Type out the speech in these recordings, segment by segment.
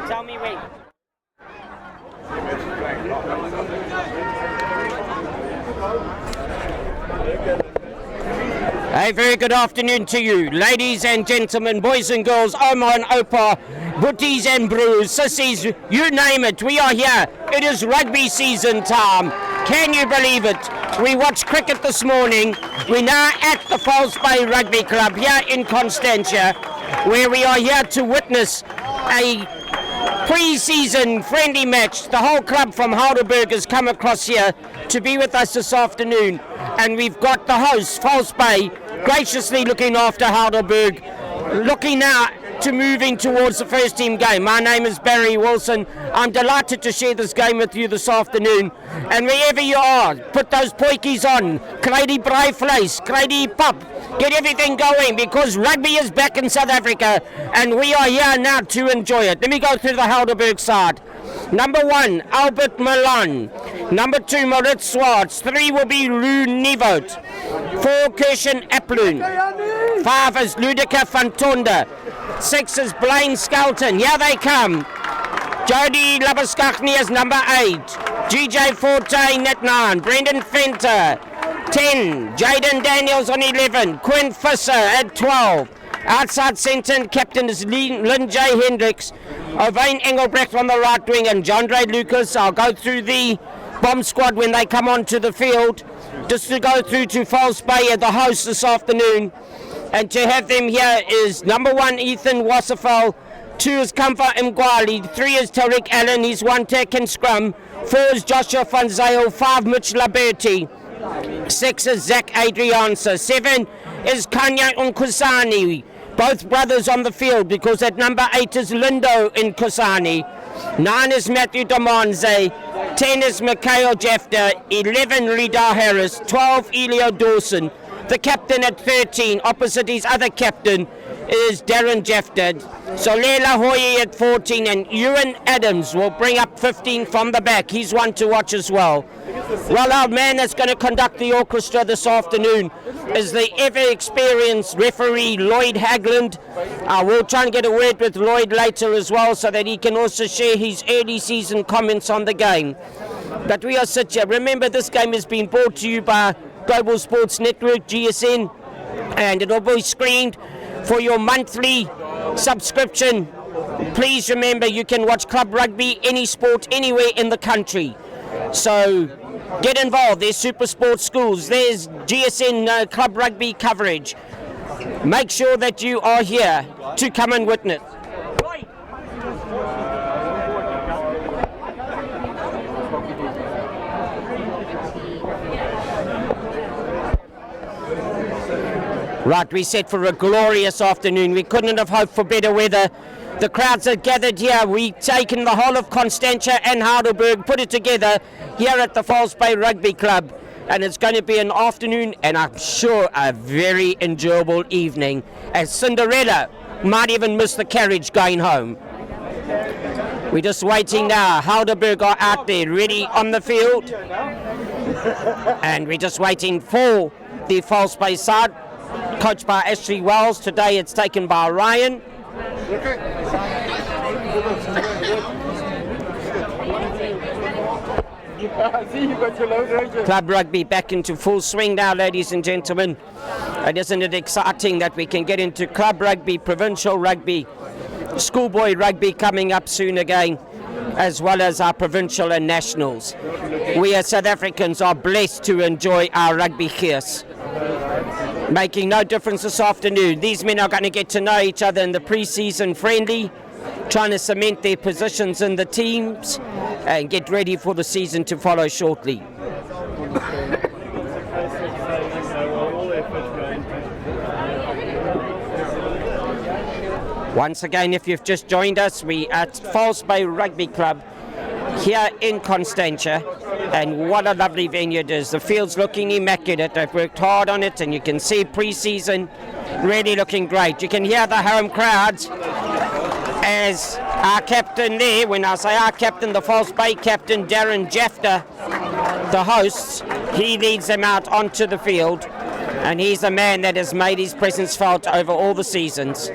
Tell me when. A very good afternoon to you, ladies and gentlemen, boys and girls, Oma and Opa, butties and brews, sissies, you name it, we are here. It is rugby season time. Can you believe it? We watched cricket this morning. We're now at the False Bay Rugby Club here in Constantia, where we are here to witness a pre-season friendly match. The whole club from Helderberg has come across here to be with us this afternoon, and we've got the host, False Bay, graciously looking after Helderberg, looking now to moving towards the first team game. My name is Barry Wilson. I'm delighted to share this game with you this afternoon, and wherever you are, put those poikies on, Clady Braifleis, Clady Pop, get everything going, because rugby is back in South Africa and we are here now to enjoy it. Let me go through the Helderberg side. Number 1, Albert Milan. Number 2, Moritz Swartz. 3 will be Lou Nivot. 4, Kirshen Aploon. 5 is Ludica van Tonda. 6 is Blaine Skelton. Here they come. Jody Labaskachny is number 8. GJ Forte at 9. Brendan Fenter. 10. Jaden Daniels on 11. Quinn Fisser at 12. Outside centre captain is Lynn J. Hendricks. Ovane Engelbrecht on the right wing and Jandre Lucas. I'll go through the bomb squad when they come onto the field. Just to go through to False Bay at the host this afternoon. And to have them here is number 1, Ethan Wassefel. 2 is Kamfa Mgwali. 3 is Tariq Allen. He's 1 tech and scrum. 4 is Joshua Van Zyl. 5 Mitch Laberti. 6 is Zach Adriansa. 7 is Kanya Unkusani. Both brothers on the field, because at number 8 is Lindo Nkusani. 9 is Matthew Damonze. 10 is Mikhail Jefter. 11 Rida Harris. 12 Elio Dawson. The captain at 13, opposite his other captain, is Darren Jefter. So Leila Hoye at 14, and Ewan Adams will bring up 15 from the back. He's one to watch as well. Well, our man that's going to conduct the orchestra this afternoon is the ever-experienced referee, Lloyd Hagland. We'll try and get a word with Lloyd later as well, so that he can also share his early season comments on the game. But we are sit here. Remember, this game has been brought to you by Global Sports Network, GSN, and it will be screened for your monthly subscription. Please remember, you can watch club rugby, any sport, anywhere in the country. So get involved. There's Super Sports Schools, there's GSN club rugby coverage. Make sure that you are here to come and witness. Right, we set for a glorious afternoon. We couldn't have hoped for better weather. The crowds are gathered here. We've taken the whole of Constantia and Helderberg, put it together here at the False Bay Rugby Club. And it's going to be an afternoon, and I'm sure a very enjoyable evening, as Cinderella might even miss the carriage going home. We're just waiting now. Helderberg are out there, ready on the field. And we're just waiting for the False Bay side, coached by Ashley Wells. Today it's taken by Ryan. Club rugby back into full swing now, ladies and gentlemen. And isn't it exciting that we can get into club rugby, provincial rugby, schoolboy rugby coming up soon again, as well as our provincial and nationals. We as South Africans are blessed to enjoy our rugby here. Making no difference this afternoon. These men are going to get to know each other in the pre-season friendly, trying to cement their positions in the teams and get ready for the season to follow shortly. Once again, if you've just joined us, we at False Bay Rugby Club here in Constantia, and what a lovely venue it is. The field's looking immaculate. They've worked hard on it, and you can see pre-season really looking great. You can hear the home crowds as our captain there, when I say our captain, the False Bay captain, Darren Jefter, the hosts, he leads them out onto the field, and he's a man that has made his presence felt over all the seasons.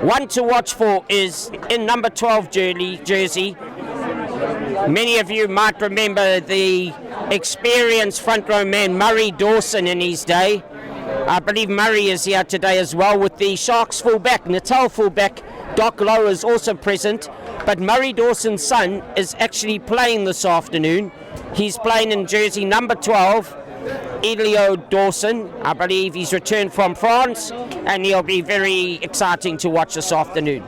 One to watch for is in number 12 jersey. Many of you might remember the experienced front row man Murray Dawson in his day. I believe Murray is here today as well with the Sharks fullback, Natal fullback. Doc Lowe is also present, but Murray Dawson's son is actually playing this afternoon. He's playing in jersey number 12, Elio Dawson. I believe he's returned from France, and he'll be very exciting to watch this afternoon.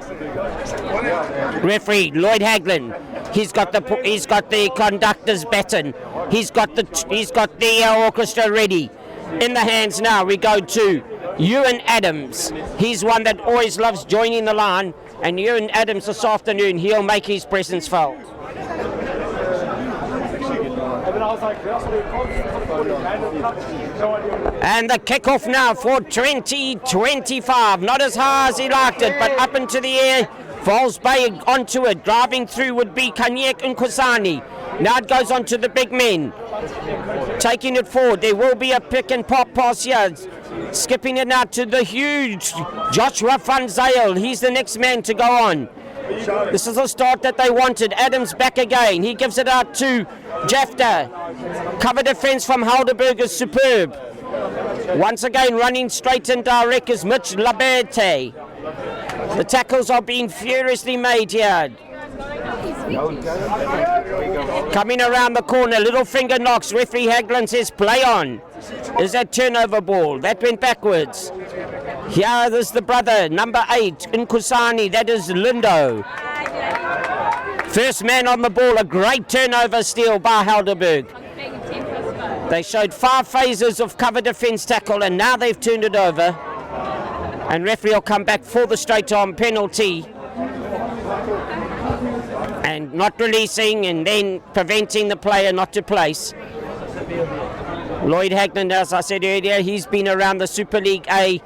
Referee Lloyd Haglin. He's got the conductor's baton. He's got the orchestra ready. In the hands now, we go to Ewan Adams. He's one that always loves joining the line, and Ewan Adams this afternoon, he'll make his presence felt. And the kickoff now for 2025. Not as high as he liked it, but up into the air. Falls Bay onto it. Driving through would be Kanyek Nkusani. Now it goes on to the big men. Taking it forward. There will be a pick and pop pass here. Skipping it out to the huge Joshua Van Zyl. He's the next man to go on. This is the start that they wanted. Adams back again. He gives it out to Jafta. Cover defense from Helderberg is superb. Once again running straight and direct is Mitch Laberte. The tackles are being furiously made here. Coming around the corner, little finger knocks. Referee Haglin says play on. Is that turnover ball? That went backwards. Here is the brother, number 8, Nkusani. That is Lindo. First man on the ball, a great turnover steal by Helderberg. They showed 5 phases of cover defense tackle, and now they've turned it over. And referee will come back for the straight arm penalty. And not releasing and then preventing the player not to place. Lloyd Haglin, as I said earlier, he's been around the Super League A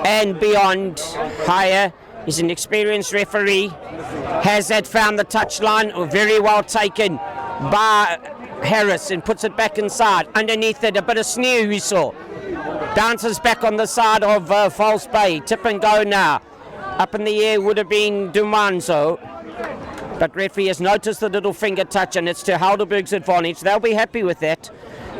and beyond higher. He's an experienced referee. Has that found the touchline? Very well taken by Harris and puts it back inside. Underneath it, a bit of sneer whistle. Bounces back on the side of False Bay. Tip and go now. Up in the air would have been Dumanzo. But referee has noticed the little finger touch, and it's to Helderberg's advantage. They'll be happy with that.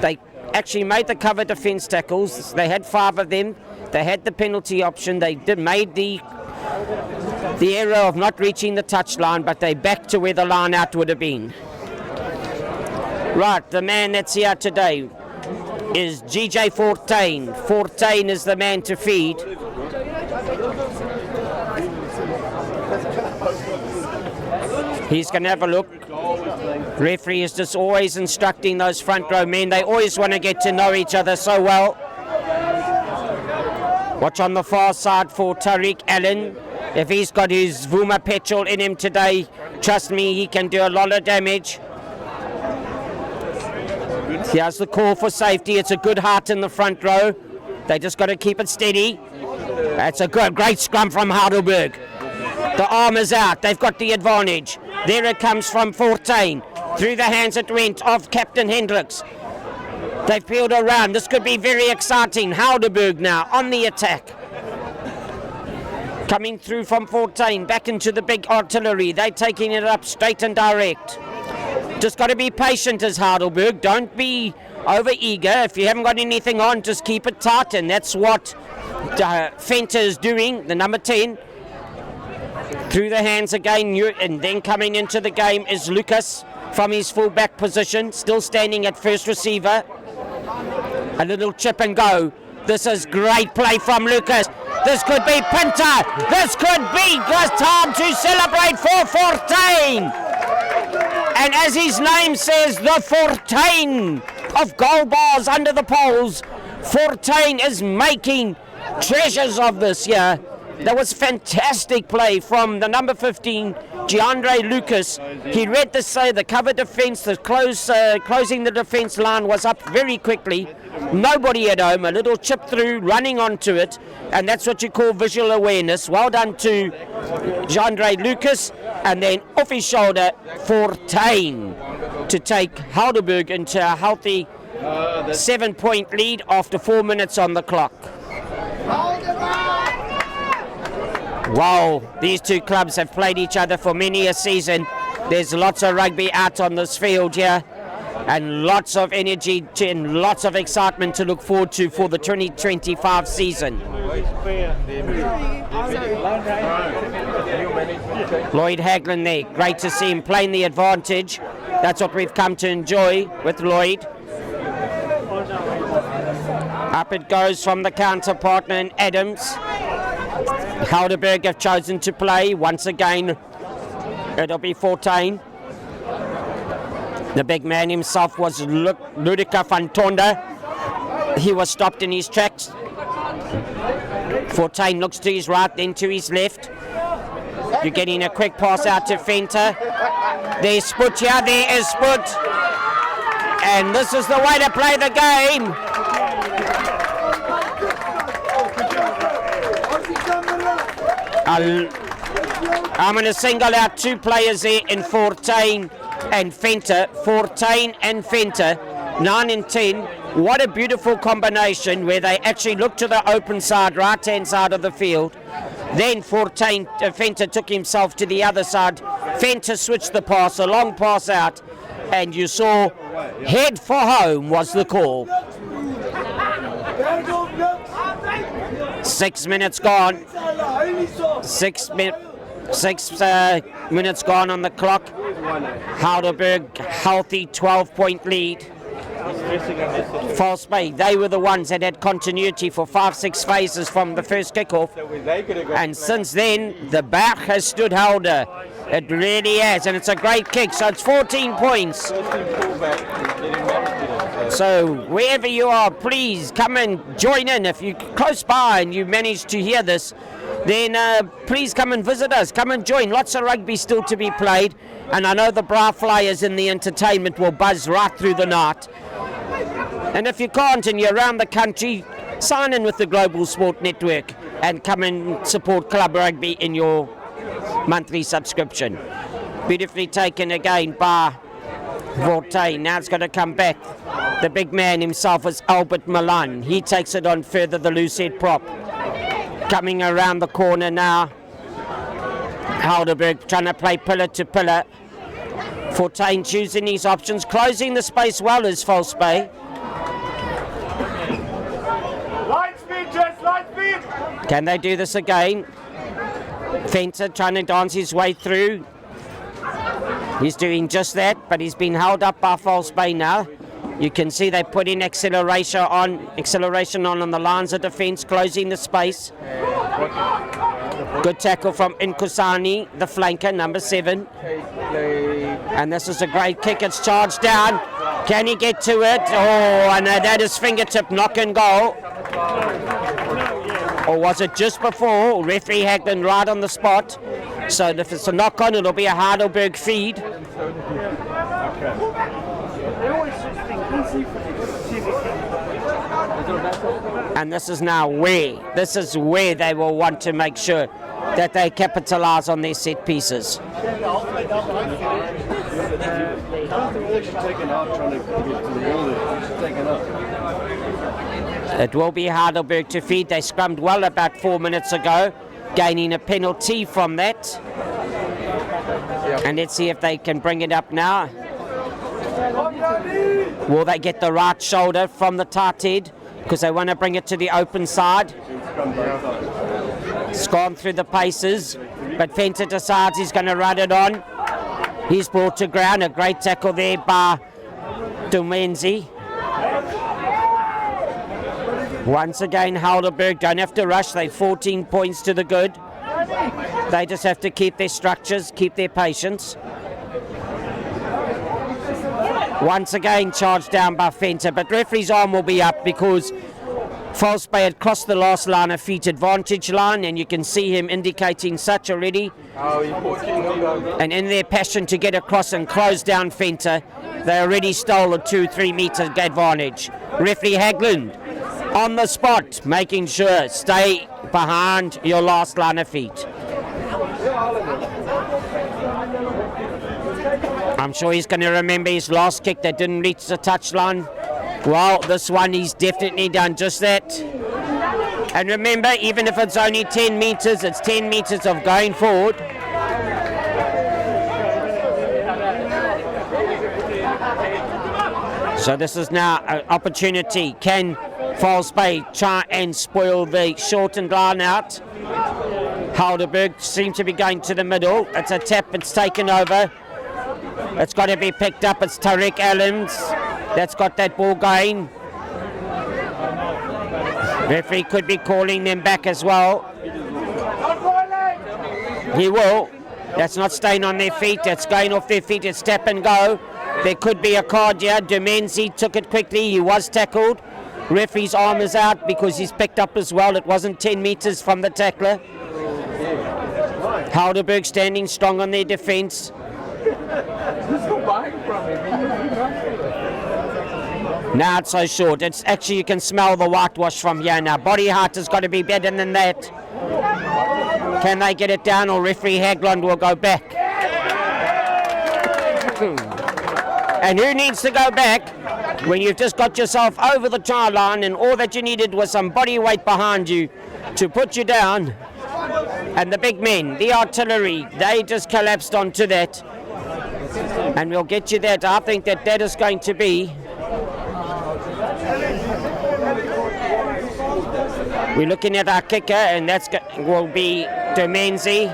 They actually made the cover defense tackles. They had 5 of them. They had the penalty option. They made the error of not reaching the touchline, but they back to where the line out would have been. Right, the man that's here today is GJ Fortain. Fortain is the man to feed. He's going to have a look. Referee is just always instructing those front row men. They always want to get to know each other so well. Watch on the far side for Tariq Allen. If he's got his Vuma petrol in him today, trust me, he can do a lot of damage. Here's the call for safety. It's a good heart in the front row. They just got to keep it steady. That's a great scrum from Heidelberg. The arm is out. They've got the advantage. There it comes from Fortain. Through the hands it went of Captain Hendricks. They've peeled around. This could be very exciting. Heidelberg now on the attack. Coming through from Fortain. Back into the big artillery. They're taking it up straight and direct. Just got to be patient as Heidelberg. Don't be over eager. If you haven't got anything on, just keep it tight. And that's what Fenter is doing, the number 10. Through the hands again, and then coming into the game is Lucas from his full-back position, still standing at first receiver. A little chip and go. This is great play from Lucas. This could be Pinter. This could be the time to celebrate for Fortain. And as his name says, the Fortain of goal bars under the poles. Fortain is making treasures of this year. That was fantastic play from the number 15, Giandre Lucas. He read the cover defence, the closing the defence line was up very quickly. Nobody at home, a little chip through, running onto it, and that's what you call visual awareness. Well done to Giandre Lucas, and then off his shoulder, Fortain to take Heidelberg into a healthy 7-point lead after 4 minutes on the clock. Wow, these two clubs have played each other for many a season. There's lots of rugby out on this field here, and lots of energy and lots of excitement to look forward to for the 2025 season. Lloyd Haglund there, great to see him playing the advantage. That's what we've come to enjoy with Lloyd. Up it goes from the counter partner in Adams. Helderberg have chosen to play. Once again, it'll be 14. The big man himself was Ludika van Tonda. He was stopped in his tracks. 14 looks to his right, then to his left. You're getting a quick pass out to Fenter. There's Sput here, there is Sput. And this is the way to play the game. I'm going to single out two players there in 14 and Fenter. 14 and Fenter, 9 and 10. What a beautiful combination where they actually look to the open side, right-hand side of the field. Then 14, Fenter took himself to the other side. Fenter switched the pass, a long pass out, and you saw head for home was the call. 6 minutes gone. 6 minutes gone on the clock. Helderberg, healthy 12-point lead. False Bay, they were the ones that had continuity for 5-6 phases from the first kickoff. And since then, the back has stood Helder. It really has, and it's a great kick. So it's 14 points. So wherever you are, please come and join in. If you're close by and you manage to hear this, then please come and visit us. Come and join. Lots of rugby still to be played. And I know the Bra Flyers in the entertainment will buzz right through the night. And if you can't and you're around the country, sign in with the Global Sport Network and come and support Club Rugby in your monthly subscription. Beautifully taken again by Vortain. Now it's got to come back. The big man himself is Albert Milan. He takes it on further, the loose head prop. Coming around the corner now. Helderberg trying to play pillar to pillar. Vortain choosing his options, closing the space well as False Bay. Light speed, Jess, light speed! Can they do this again? Fenter trying to dance his way through. He's doing just that, but he's been held up by False Bay now. You can see they put in acceleration on the lines of defence, closing the space. Good tackle from Nkusani, the flanker, number 7. And this is a great kick. It's charged down. Can he get to it? Oh, and that is fingertip knock and goal. Or was it just before? Referee Haglund right on the spot. So if it's a knock on, it'll be a Heidelberg feed. And this is now where they will want to make sure that they capitalise on their set pieces. It will be Heidelberg to feed. They scrummed well about 4 minutes ago, gaining a penalty from that. And let's see if they can bring it up now. Will they get the right shoulder from the tight head? Because they want to bring it to the open side. It's gone through the paces, but Fenter decides he's going to run it on. He's brought to ground. A great tackle there by Dumenzi. Once again, Helderberg don't have to rush. They're 14 points to the good. They just have to keep their structures, keep their patience. Once again charged down by Fenter, but referee's arm will be up because False Bay had crossed the last line of feet advantage line, and you can see him indicating such already. And in their passion to get across and close down Fenter, they already stole a 2-3 metre advantage. Referee Haglund on the spot, making sure stay behind your last line of feet. I'm sure he's going to remember his last kick that didn't reach the touchline. Well, this one he's definitely done just that. And remember, even if it's only 10 meters, it's 10 meters of going forward. So this is now an opportunity. Can False Bay try and spoil the shortened line out? Helderberg seems to be going to the middle. It's a tap, it's taken over. It's got to be picked up. It's Tariq Allens that's got that ball going. Referee could be calling them back as well. He will. That's not staying on their feet. That's going off their feet. It's tap and go. There could be a card here. Dumenzi took it quickly. He was tackled. Referee's arm is out because he's picked up as well. It wasn't 10 meters from the tackler. Helderberg standing strong on their defense. Now it's so short. It's actually, you can smell the whitewash from here now. Body height has got to be better than that. Can they get it down, or referee Haglund will go back? And who needs to go back when you've just got yourself over the try line and all that you needed was some body weight behind you to put you down? And the big men, the artillery, they just collapsed onto that. And we'll get you that. I think that is going to be... We're looking at our kicker, and will be Dumenzi.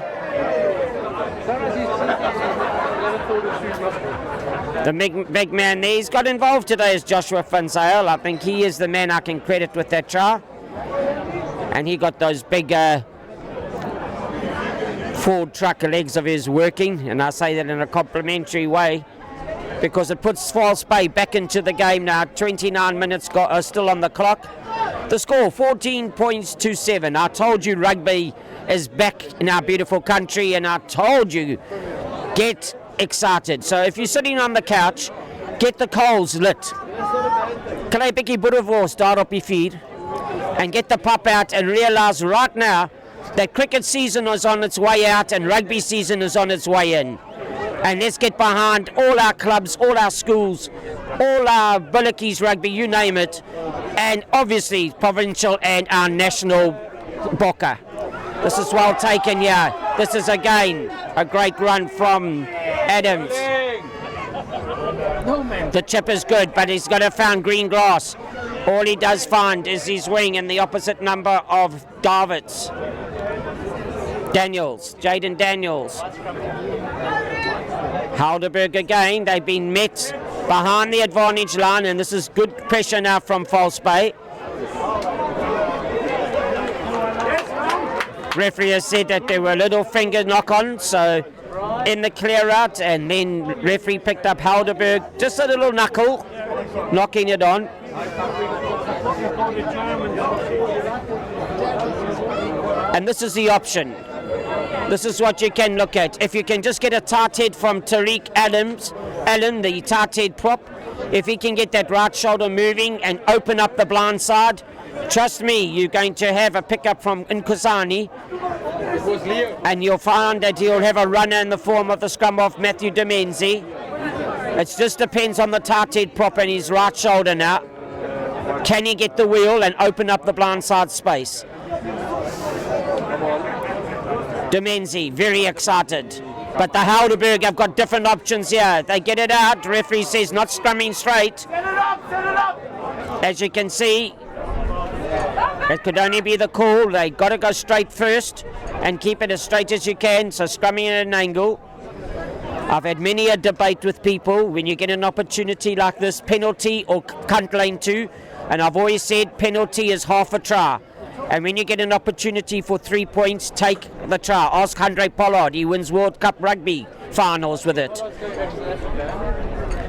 The big man there, he's got involved today is Joshua Finzale. I think he is the man I can credit with that try. And he got those big Ford truck legs of his working, and I say that in a complimentary way because it puts False Bay back into the game now. 29 minutes still on the clock. The score, 14 points to 7. I told you rugby is back in our beautiful country, and I told you, get excited. So if you're sitting on the couch, get the coals lit. Kalei Biki Buravo start up your feed and get the pop out and realise right now that cricket season is on its way out and rugby season is on its way in. And let's get behind all our clubs, all our schools, all our Billikies rugby, you name it, and obviously provincial and our national Boca. This is well taken, yeah. This is again a great run from Adams. The chip is good, but he's got to find green grass. All he does find is his wing and the opposite number of Davids. Jaden Daniels. Helderberg again, they've been met behind the advantage line, and this is good pressure now from False Bay. Referee has said that there were little finger knock-ons, so in the clear out, and then referee picked up Helderberg, just a little knuckle, knocking it on. And this is the option. This is what you can look at. If you can just get a tight head from Tariq Allen, the tight head prop, if he can get that right shoulder moving and open up the blind side, trust me, you're going to have a pickup from Nkosani, and you'll find that he'll have a runner in the form of the scrum off Matthew Dumenzi. It just depends on the tight head prop and his right shoulder now. Can he get the wheel and open up the blind side space? Dumenzi, very excited. But the Helderberg have got different options here. They get it out. Referee says not scrumming straight. Set it up. As you can see, it could only be the call. They got to go straight first and keep it as straight as you can. So scrumming at an angle. I've had many a debate with people when you get an opportunity like this, penalty or cunt lane 2. And I've always said penalty is half a try. And when you get an opportunity for 3 points, take the try. Ask Andre Pollard. He wins World Cup rugby finals with it.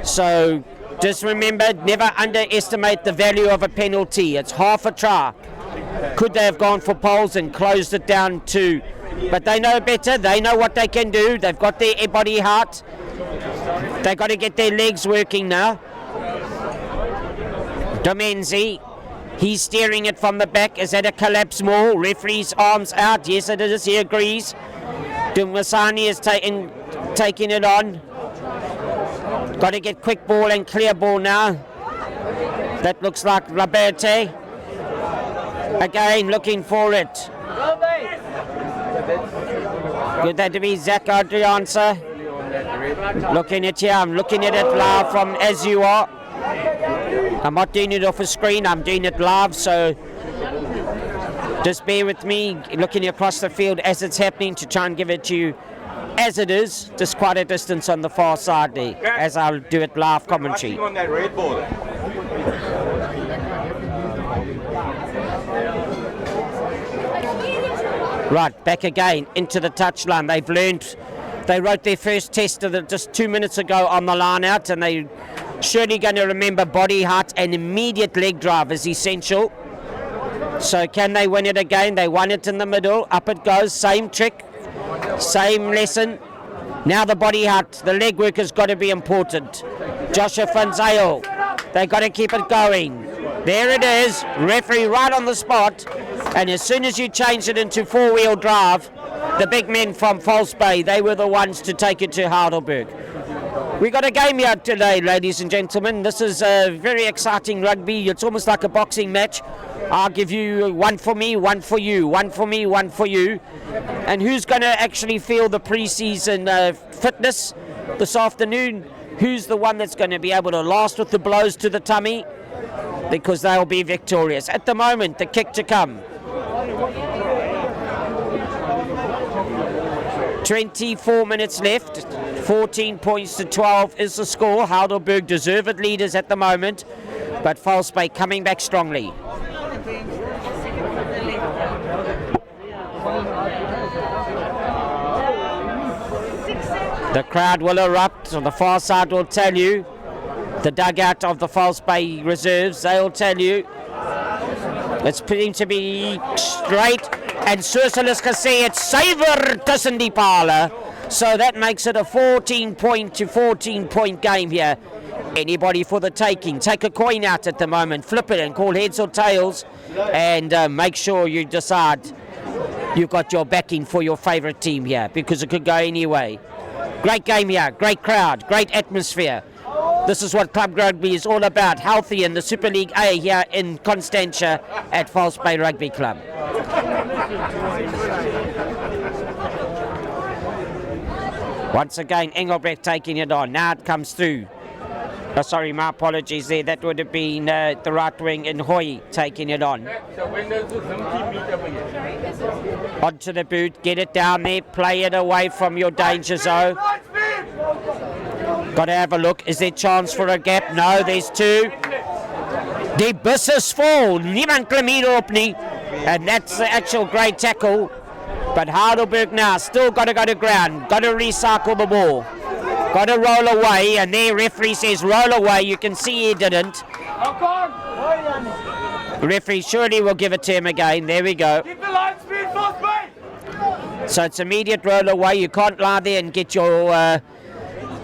So just remember, never underestimate the value of a penalty. It's half a try. Could they have gone for poles and closed it down to... But they know better. They know what they can do. They've got their body height. They've got to get their legs working now. Dumenzi. He's steering it from the back. Is that a collapse maul? Referee's arms out. Yes, it is. He agrees. Dumasani is taking it on. Got to get quick ball and clear ball now. That looks like Laberte. Again, looking for it. Could that be Zach Adriansa? Looking at here, I'm looking at it live from as you are. I'm not doing it off a screen, I'm doing it live, so just bear with me, looking across the field as it's happening to try and give it to you as it is, just quite a distance on the far side there, as I'll do it live commentary. On that red ball. Right, back again into the touchline. They've learned, they wrote their first test of it just 2 minutes ago on the line out, and they're surely going to remember body height and immediate leg drive is essential. So can they win it again? They won it in the middle, up it goes, same trick, same lesson. Now the body height, the leg work has got to be important. Joshua Van Zyl, they've got to keep it going. There it is, referee right on the spot. And as soon as you change it into four-wheel drive, the big men from False Bay, they were the ones to take it to Helderberg. We got a game here today, ladies and gentlemen. This is a very exciting rugby. It's almost like a boxing match. I'll give you one for me, one for you, one for me, one for you. And who's going to actually feel the pre-season fitness this afternoon? Who's the one that's going to be able to last with the blows to the tummy? Because they'll be victorious. At the moment, the kick to come. 24 minutes left. 14 points to 12 is the score. Helderberg deserved leaders at the moment, but False Bay coming back strongly. The crowd will erupt. On the far side will tell you. The dugout of the False Bay reserves, they'll tell you. It's proving to be straight, and Sourcelis can say it's saver tussen die pale. So that makes it a 14-point to 14-point game here. Anybody for the taking. Take a coin out at the moment, flip it and call heads or tails, and make sure you decide you've got your backing for your favourite team here, because it could go any way. Great game here, great crowd, great atmosphere. This is what club rugby is all about, healthy in the Super League A here in Constantia at False Bay Rugby Club. Once again, Engelbrecht taking it on. Now it comes through. Oh, sorry, my apologies there. That would have been the right wing in Hoy taking it on. Onto the boot, get it down there, play it away from your danger zone. Got to have a look. Is there chance for a gap? No, there's two. Die bus is vol. Niemand klim hierop nie. And that's the actual great tackle. But Helderberg now still got to go to ground. Got to recycle the ball. Got to roll away. And there referee says roll away. You can see he didn't. The referee surely will give it to him again. There we go. Keep the line speed, False Bay. So it's immediate roll away. You can't lie there and get your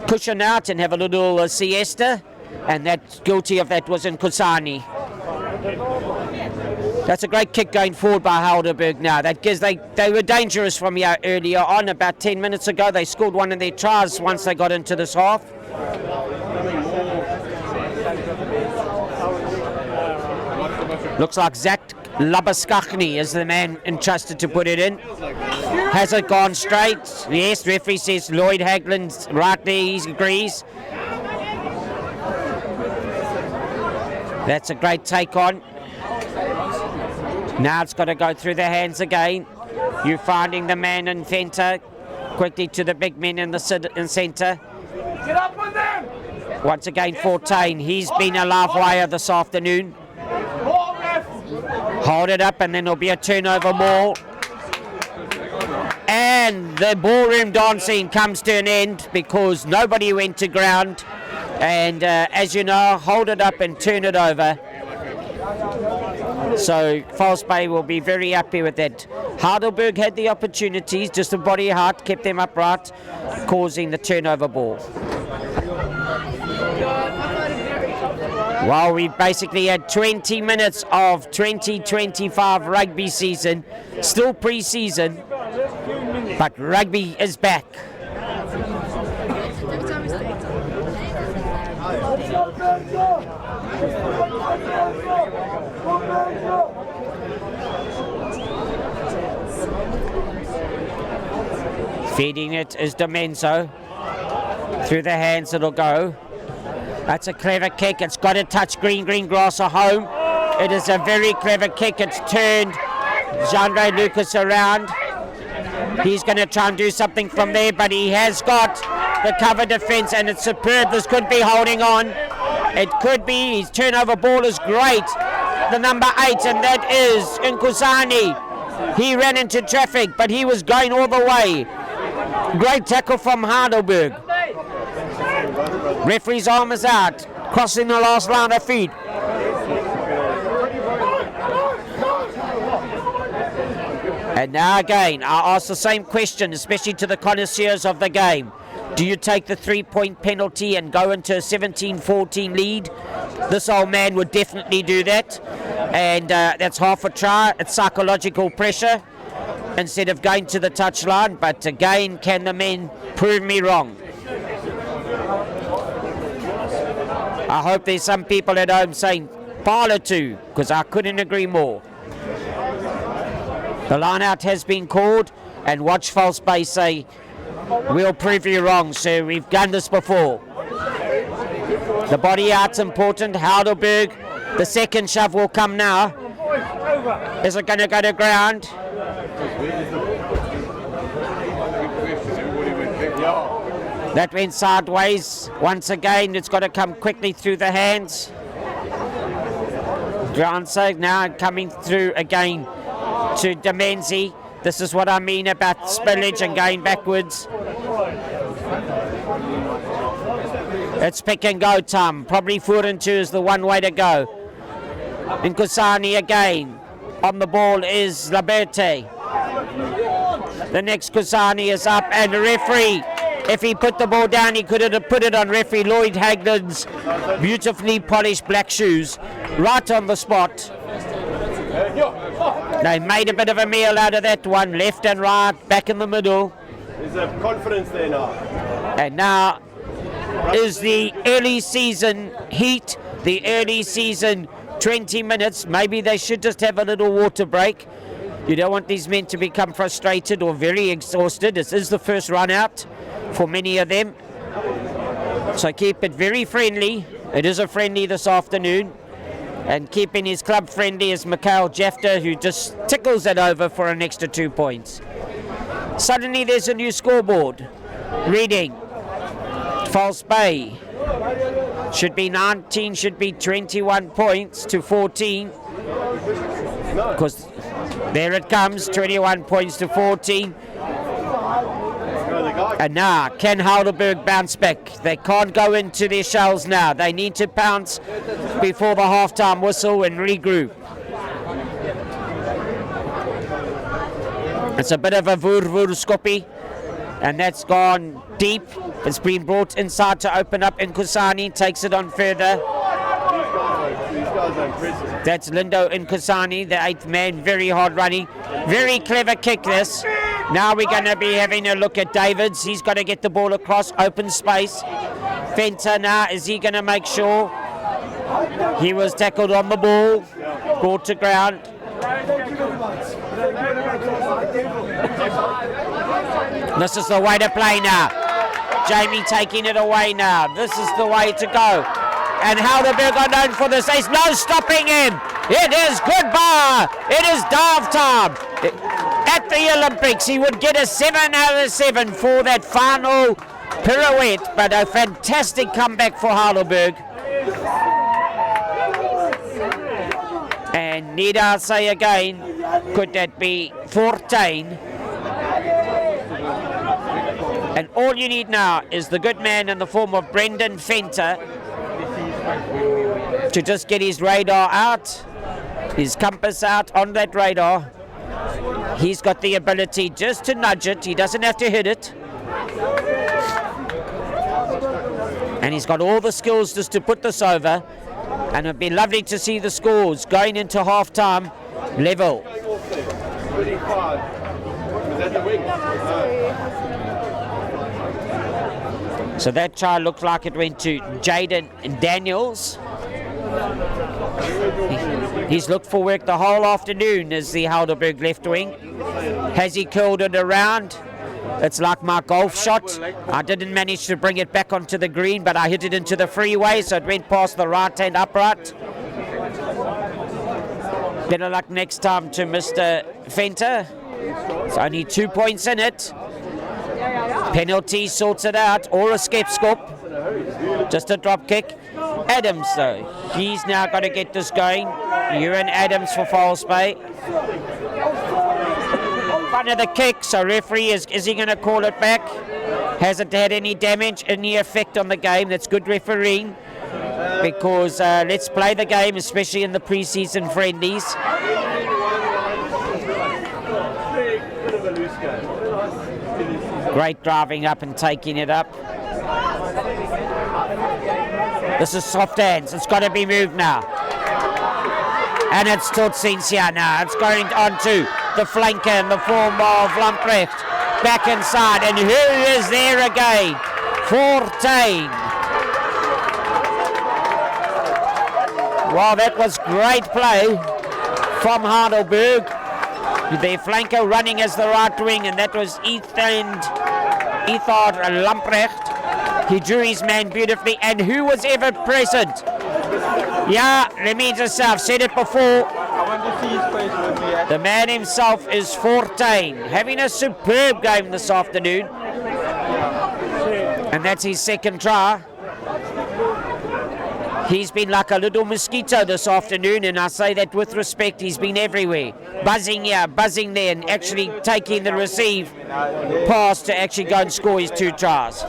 cushion out and have a little siesta. And that guilty of that was in Kusani. That's a great kick going forward by Helderberg now. That gives they were dangerous from here earlier on. About 10 minutes ago, they scored one of their tries once they got into this half. Looks like Zach Labaskachny is the man entrusted to put it in. Has it gone straight? Yes, referee says Lloyd Hagland's right there, he agrees. That's a great take on. Now it's got to go through the hands again. You're finding the man in centre. Quickly to the big men in the centre. Get up with them. Once again, Fortain. He's been a live wire this afternoon. Ball ref. Hold it up and then there'll be a turnover more. And the ballroom dancing comes to an end because nobody went to ground. And as you know, hold it up and turn it over. So False Bay will be very happy with that. Helderberg had the opportunities, just a body height kept them upright, causing the turnover ball. Well, we basically had 20 minutes of 2025 rugby season, still pre-season, but rugby is back. Feeding it is Demenzo. Through the hands it'll go. That's a clever kick. It's got to touch green grass at home. It is a very clever kick. It's turned Jean-Ray Lucas around. He's going to try and do something from there, but he has got the cover defense, and it's superb. This could be holding on. It could be. His turnover ball is great. The number 8, and that is Nkusani. He ran into traffic, but he was going all the way. Great tackle from Helderberg. Referee's arm is out, crossing the last line of feet. And now again, I ask the same question, especially to the connoisseurs of the game. Do you take the 3-point penalty and go into a 17-14 lead? This old man would definitely do that. And that's half a try. It's psychological pressure instead of going to the touchline. But again, can the men prove me wrong? I hope there's some people at home saying parlour too, because I couldn't agree more. The line out has been called, and Watch False Bay say, we'll prove you wrong, sir. We've done this before. The body out's important. Helderberg, the second shove will come now. Is it going to go to ground? That went sideways. Once again, it's got to come quickly through the hands. Gransa now coming through again to Demenzi. This is what I mean about spillage and going backwards. It's pick and go time. Probably 4 and 2 is the one way to go. Nkusani again. On the ball is Laberte. The next Kusani is up, and the referee, if he put the ball down, he could have put it on referee Lloyd Hagden's beautifully polished black shoes right on the spot. They made a bit of a meal out of that one, left and right, back in the middle. There's a confidence there now. And now is the early season heat, the early season 20 minutes. Maybe they should just have a little water break. You don't want these men to become frustrated or very exhausted. This is the first run out for many of them. So keep it very friendly. It is a friendly this afternoon. And keeping his club friendly is Mikhail Jafta, who just tickles it over for an extra 2 points. Suddenly there's a new scoreboard. Reading. False Bay. Should be 19, should be 21 points to 14. Because there it comes, 21 points to 14. And now, can Helderberg bounce back? They can't go into their shells now. They need to pounce before the halftime whistle and regroup. It's a bit of a vurvurskopi, and that's gone deep. It's been brought inside to open up, and Nkusani takes it on further. That's Lindo Nkusani, the 8th man, very hard running. Very clever kick this. Now we're going to be having a look at Davids. He's got to get the ball across, open space. Fenter now, is he going to make sure? He was tackled on the ball, brought to ground. This is the way to play now. Jamie taking it away now. This is the way to go. And Helderberg are known for this. There's no stopping him. It is goodbye. It is dive time. At the Olympics, he would get a 7 out of 7 for that final pirouette, but a fantastic comeback for Helderberg. And need I say again, could that be 14? And all you need now is the good man in the form of Brendan Fenter to just get his radar out, his compass out on that radar. He's got the ability just to nudge it. He doesn't have to hit it. And he's got all the skills just to put this over. And it'd be lovely to see the scores going into half-time level. So that try looked like it went to Jaden Daniels. He's looked for work the whole afternoon as the Helderberg left wing. Has he curled it around? It's like my golf shot. I didn't manage to bring it back onto the green, but I hit it into the freeway, so it went past the right-hand upright. Better luck next time to Mr. Venter. It's only 2 points in it. Penalty sorts it out, or a skip scoop. Just a drop kick. Adams, though, he's now got to get this going. Ewan Adams for False Bay. One of the kicks, so referee, is he going to call it back? Hasn't had any damage, any effect on the game. That's good refereeing, because let's play the game, especially in the pre-season friendlies. Great driving up and taking it up. This is soft hands. It's got to be moved now. And it's Totsinsia now. It's going on to the flanker in the form of Lamprecht. Back inside. And who is there again? 14. Wow, that was great play from Helderberg. The flanker running as the right wing, and that was Ethard Lamprecht. He drew his man beautifully, and who was ever present? Yeah, let me just say, I've said it before. I want to see his face. The man himself is 14, having a superb game this afternoon. And that's his second try. He's been like a little mosquito this afternoon, and I say that with respect. He's been everywhere, buzzing here, buzzing there, and actually taking the receive pass to actually go and score his 2 tries.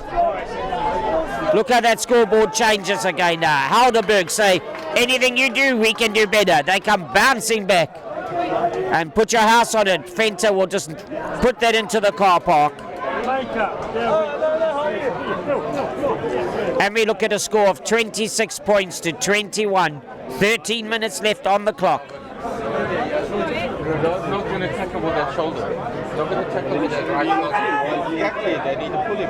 Look how that scoreboard changes again now. Helderberg say, anything you do, we can do better. They come bouncing back. And put your house on it. Venter will just put that into the car park. And we look at a score of 26 points to 21. 13 minutes left on the clock. Not going to tackle with that shoulder. Not going to tackle with that right. Exactly, they need to pull him.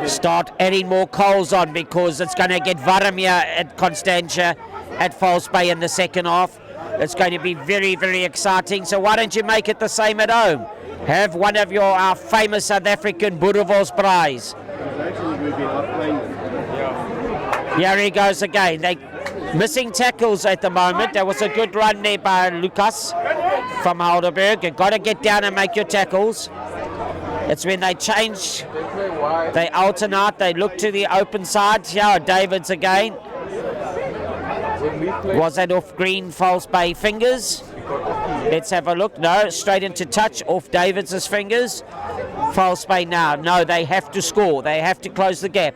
Start adding more coals on, because it's going to get warm here at Constantia at False Bay in the second half. It's going to be very, very exciting. So why don't you make it the same at home? Have one of our famous South African Boerewors braais. Here he goes again. They missing tackles at the moment. There was a good run there by Lucas from Helderberg. You've got to get down and make your tackles. It's when they change, they alternate, they look to the open side. Here, Davids again. Was that off green False Bay fingers? Let's have a look. No, straight into touch off Davids' fingers. False Bay now. No, they have to score. They have to close the gap.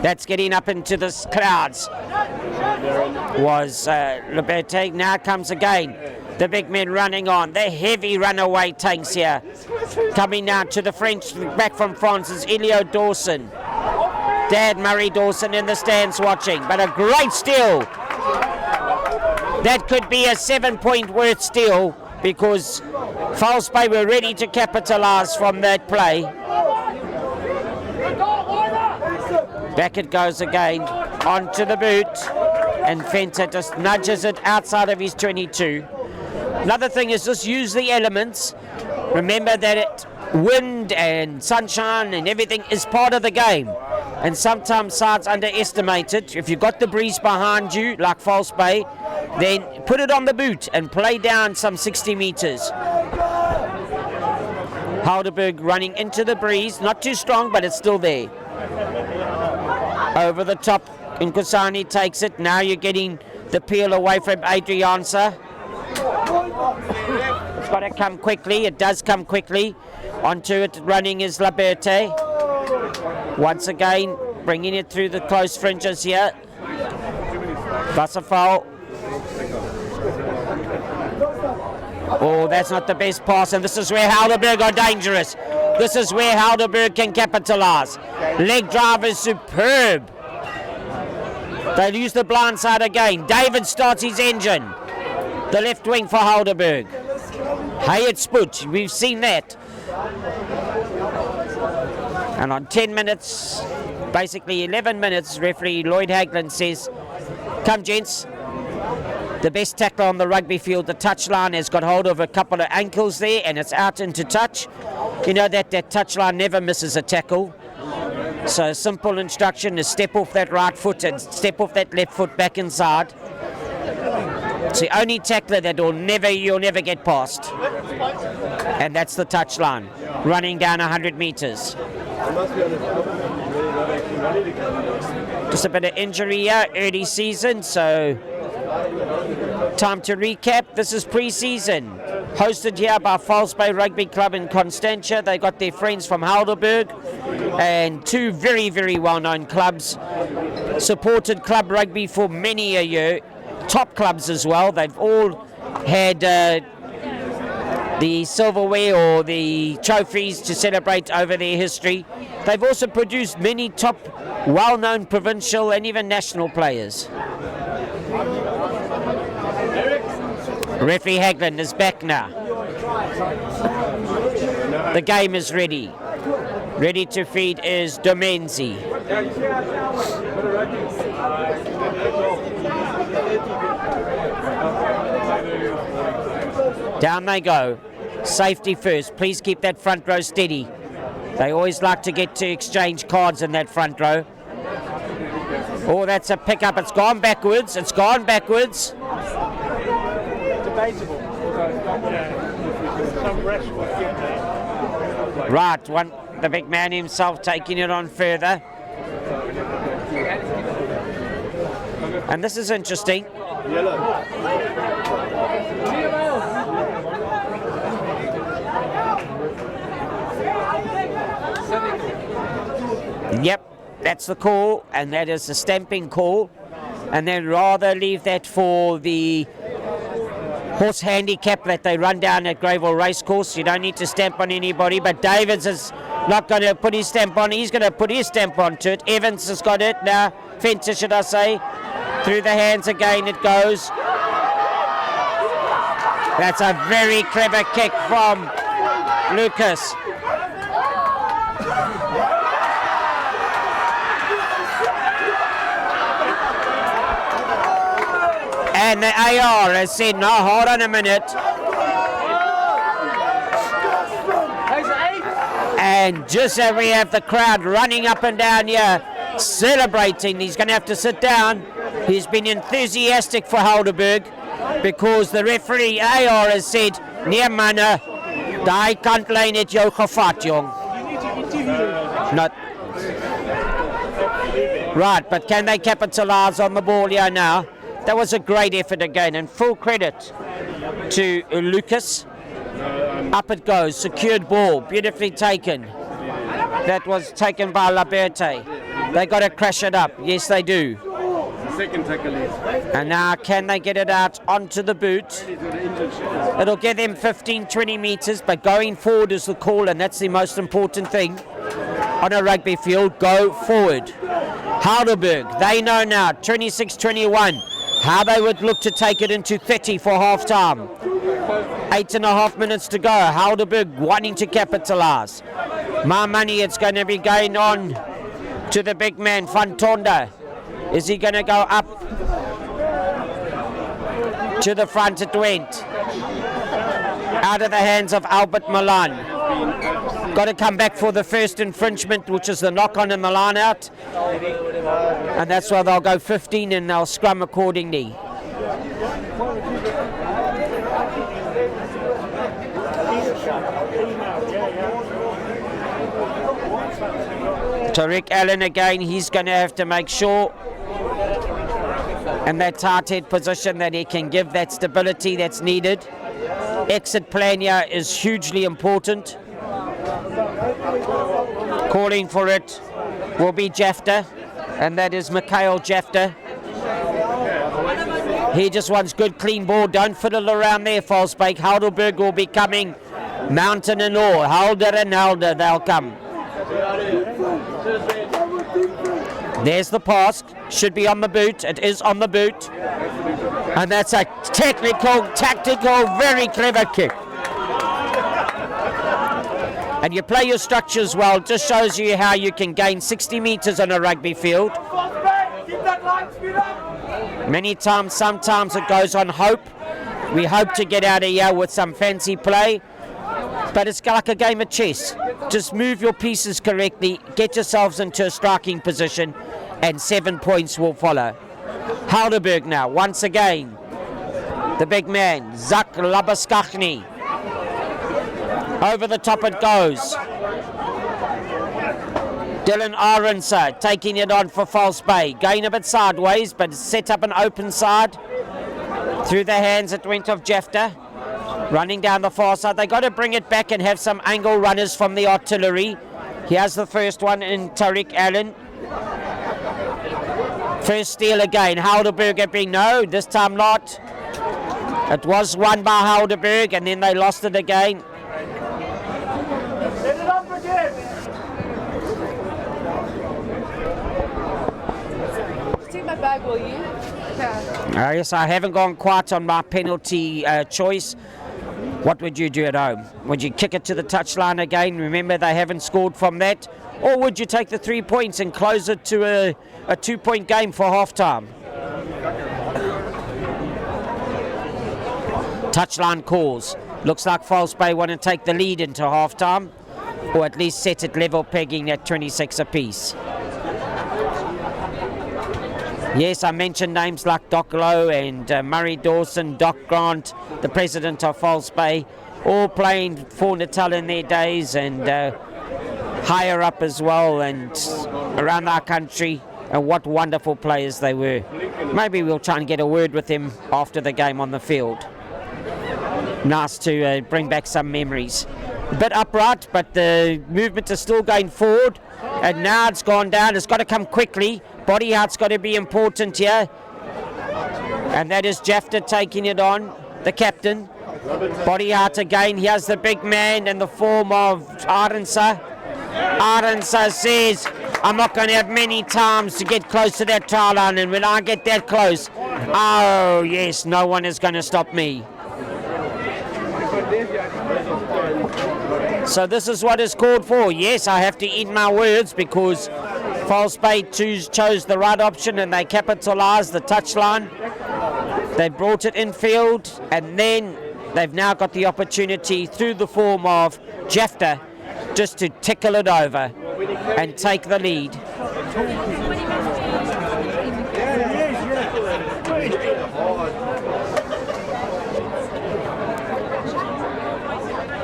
That's getting up into the crowds. Was Liberté. Now comes again. The big men running on. The heavy runaway tanks here. Coming now to the French, back from France, is Elio Dawson. Dad Murray Dawson in the stands watching. But a great steal. That could be a 7-point worth steal, because False Bay were ready to capitalise from that play. Back it goes again, onto the boot, and Venter just nudges it outside of his 22. Another thing is just use the elements. Remember that wind and sunshine and everything is part of the game. And sometimes sides underestimate it. If you've got the breeze behind you, like False Bay, then put it on the boot and play down some 60 metres. Helderberg running into the breeze, not too strong, but it's still there. Over the top, Nkosani takes it. Now you're getting the peel away from Adriansa. It's got to come quickly. It does come quickly. Onto it, running is Liberté. Once again, bringing it through the close fringes here. That's a foul. Oh, that's not the best pass, and this is where Helderberg are dangerous. This is where Helderberg can capitalise. Leg drive is superb. They'll use the blind side again. David starts his engine. The left wing for Helderberg. Hayat Sput, we've seen that. And on 10 minutes, basically 11 minutes, referee Lloyd Hagland says, come gents, the best tackler on the rugby field, the touchline, has got hold of a couple of ankles there and it's out into touch. You know that touchline never misses a tackle. So simple instruction is step off that right foot and step off that left foot back inside. It's the only tackler that you'll never get past. And that's the touchline, running down 100 metres. Just a bit of injury here, early season, so time to recap. This is pre-season, hosted here by False Bay Rugby Club in Constantia. They got their friends from Helderberg and two very, very well-known clubs. Supported club rugby for many a year. Top clubs as well. They've all had the silverware or the trophies to celebrate over their history. They've also produced many top, well-known provincial and even national players. Referee Hagland is back now. The game is ready. Ready to feed is Domenzi. Down they go. Safety first. Please keep that front row steady. They always like to get to exchange cards in that front row. Oh, that's a pickup. It's gone backwards. It's gone backwards. Right, the big man himself taking it on further. And this is interesting. Yep, that's the call, and that is the stamping call. And then rather leave that for the horse handicap that they run down at Greyville Racecourse. You don't need to stamp on anybody, but Davids is not going to put his stamp on. He's going to put his stamp onto it. Evans has got it now. Fencer, should I say. Through the hands again it goes. That's a very clever kick from Lucas. And the AR has said, no, hold on a minute. And just as we have the crowd running up and down here, celebrating, he's going to have to sit down. He's been enthusiastic for Helderberg because the referee AR has said, nee manne, daai kantlyn het jou gevat, jong. Not. Right, but can they capitalise on the ball here now? That was a great effort again, and full credit to Lucas. Up it goes, secured ball, beautifully taken. That was taken by Laberte. They got to crash it up. Yes, they do. Second tackle is. And now can they get it out onto the boot? It'll get them 15-20 metres, but going forward is the call, and that's the most important thing on a rugby field. Go forward. Helderberg, they know now, 26-21. How they would look to take it into 30 for half-time. 8.5 minutes to go. Helderberg wanting to capitalise. My money, it's going to be going on to the big man, Van Tonda. Is he going to go up to the front? It went. Out of the hands of Albert Milan. Got to come back for the first infringement, which is the knock-on and the line-out. And that's why they'll go 15 and they'll scrum accordingly. Tariq Allen again, he's going to have to make sure in that tight head position that he can give that stability that's needed. Exit plan here is hugely important. Calling for it will be Jafta, and that is Mikhail Jafta. He just wants good clean ball. Don't fiddle around there, Falsbeek. Helderberg will be coming mountain and all. Helder and Helder, they'll come. There's the pass. Should be on the boot. It is on the boot. And that's a tactical, very clever kick. and you play your structures well, it just shows you how you can gain 60 metres on a rugby field. Many times, sometimes it goes on hope. We hope to get out of here with some fancy play, but it's like a game of chess. Just move your pieces correctly, get yourselves into a striking position, and 7 points will follow. Helderberg now, once again. The big man, Zak Labaskachny. Over the top it goes. Dylan Aronsa taking it on for False Bay. Going a bit sideways, but set up an open side. Through the hands it went of Jefter. Running down the far side. They got to bring it back and have some angle runners from the artillery. Here's the first one in Tariq Allen. First steal again. Helderberg being no, this time not. It was won by Helderberg and then they lost it again. Set it up again. Take my bag, will you? Yeah. Yes, I haven't gone quite on my penalty choice. What would you do at home? Would you kick it to the touchline again? Remember, they haven't scored from that. Or would you take the 3 points and close it to a 2-point game for half-time? Touchline calls. Looks like False Bay want to take the lead into half-time, or at least set it level pegging at 26 apiece. Yes, I mentioned names like Doc Lowe and Murray Dawson, Doc Grant, the president of False Bay, all playing for Natal in their days and higher up as well and around our country, and what wonderful players they were. Maybe we'll try and get a word with them after the game on the field. Nice to bring back some memories. A bit upright, but the movement is still going forward, and now it's gone down. It's got to come quickly. Body heart's got to be important here, and that is Jefter taking it on, the captain. Body heart again. Here's the big man in the form of Aronsa. Aronsa says, I'm not going to have many times to get close to that try line, and when I get that close, oh yes, no one is going to stop me. So this is what is called for. Yes, I have to eat my words because False Bay chose the right option and they capitalised the touchline. They brought it infield, and then they've now got the opportunity through the form of Jefter just to tickle it over and take the lead.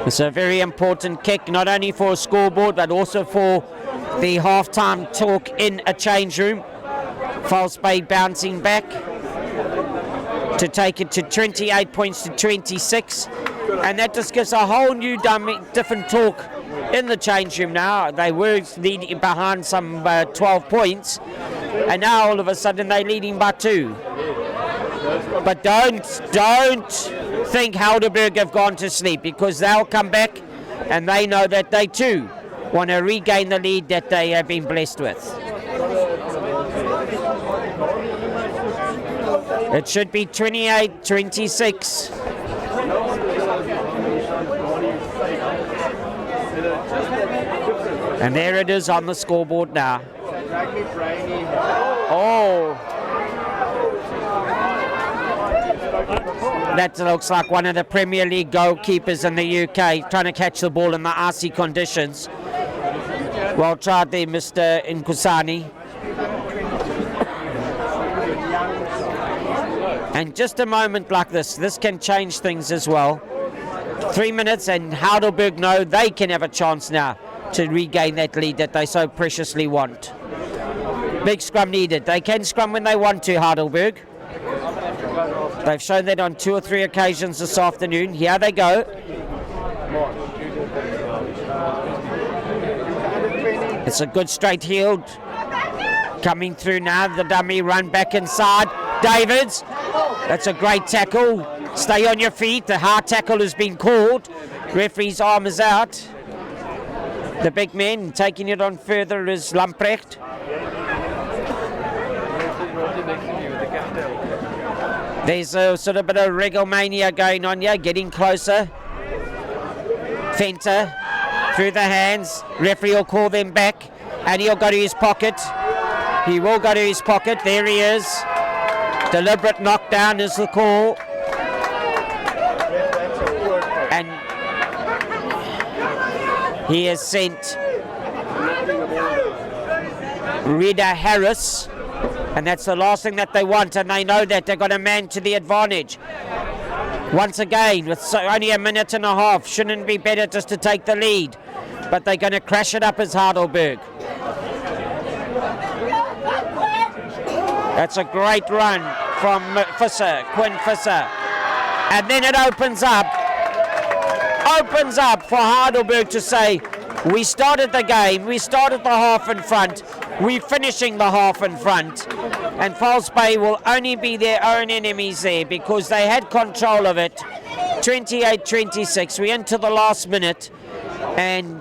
It's a very important kick, not only for a scoreboard, but also for the half-time talk in a change room. False Bay bouncing back to take it to 28 points to 26. And that just gives a whole new different talk in the change room now. They were leading behind some 12 points. And now all of a sudden they're leading by 2. But don't think Helderberg have gone to sleep, because they'll come back and they know that they too want to regain the lead that they have been blessed with. It should be 28-26. And there it is on the scoreboard now. Oh! That looks like one of the Premier League goalkeepers in the UK trying to catch the ball in the icy conditions. Well tried there, Mr. Nkusani. And just a moment like this can change things as well. 3 minutes and Helderberg know they can have a chance now to regain that lead that they so preciously want. Big scrum needed. They can scrum when they want to, Helderberg. They've shown that on 2 or 3 occasions this afternoon. Here they go. It's a good straight heeled. Coming through now, the dummy run back inside. Davids, that's a great tackle. Stay on your feet. The hard tackle has been called. Referee's arm is out. The big man taking it on further is Lamprecht. There's a sort of bit of regalmania going on here, getting closer. Fenter through the hands. Referee will call them back, and he'll go to his pocket. He will go to his pocket. There he is. Deliberate knockdown is the call. And he has sent Rita Harris, and that's the last thing that they want, and they know that they've got a man to the advantage. Once again, with only a minute and a half, shouldn't it be better just to take the lead? But they're going to crash it up as Helderberg. That's a great run from Quinn Fisser. And then it opens up for Helderberg to say, we started the game, we started the half in front, we're finishing the half in front, and False Bay will only be their own enemies there because they had control of it. 28-26, we're into the last minute, and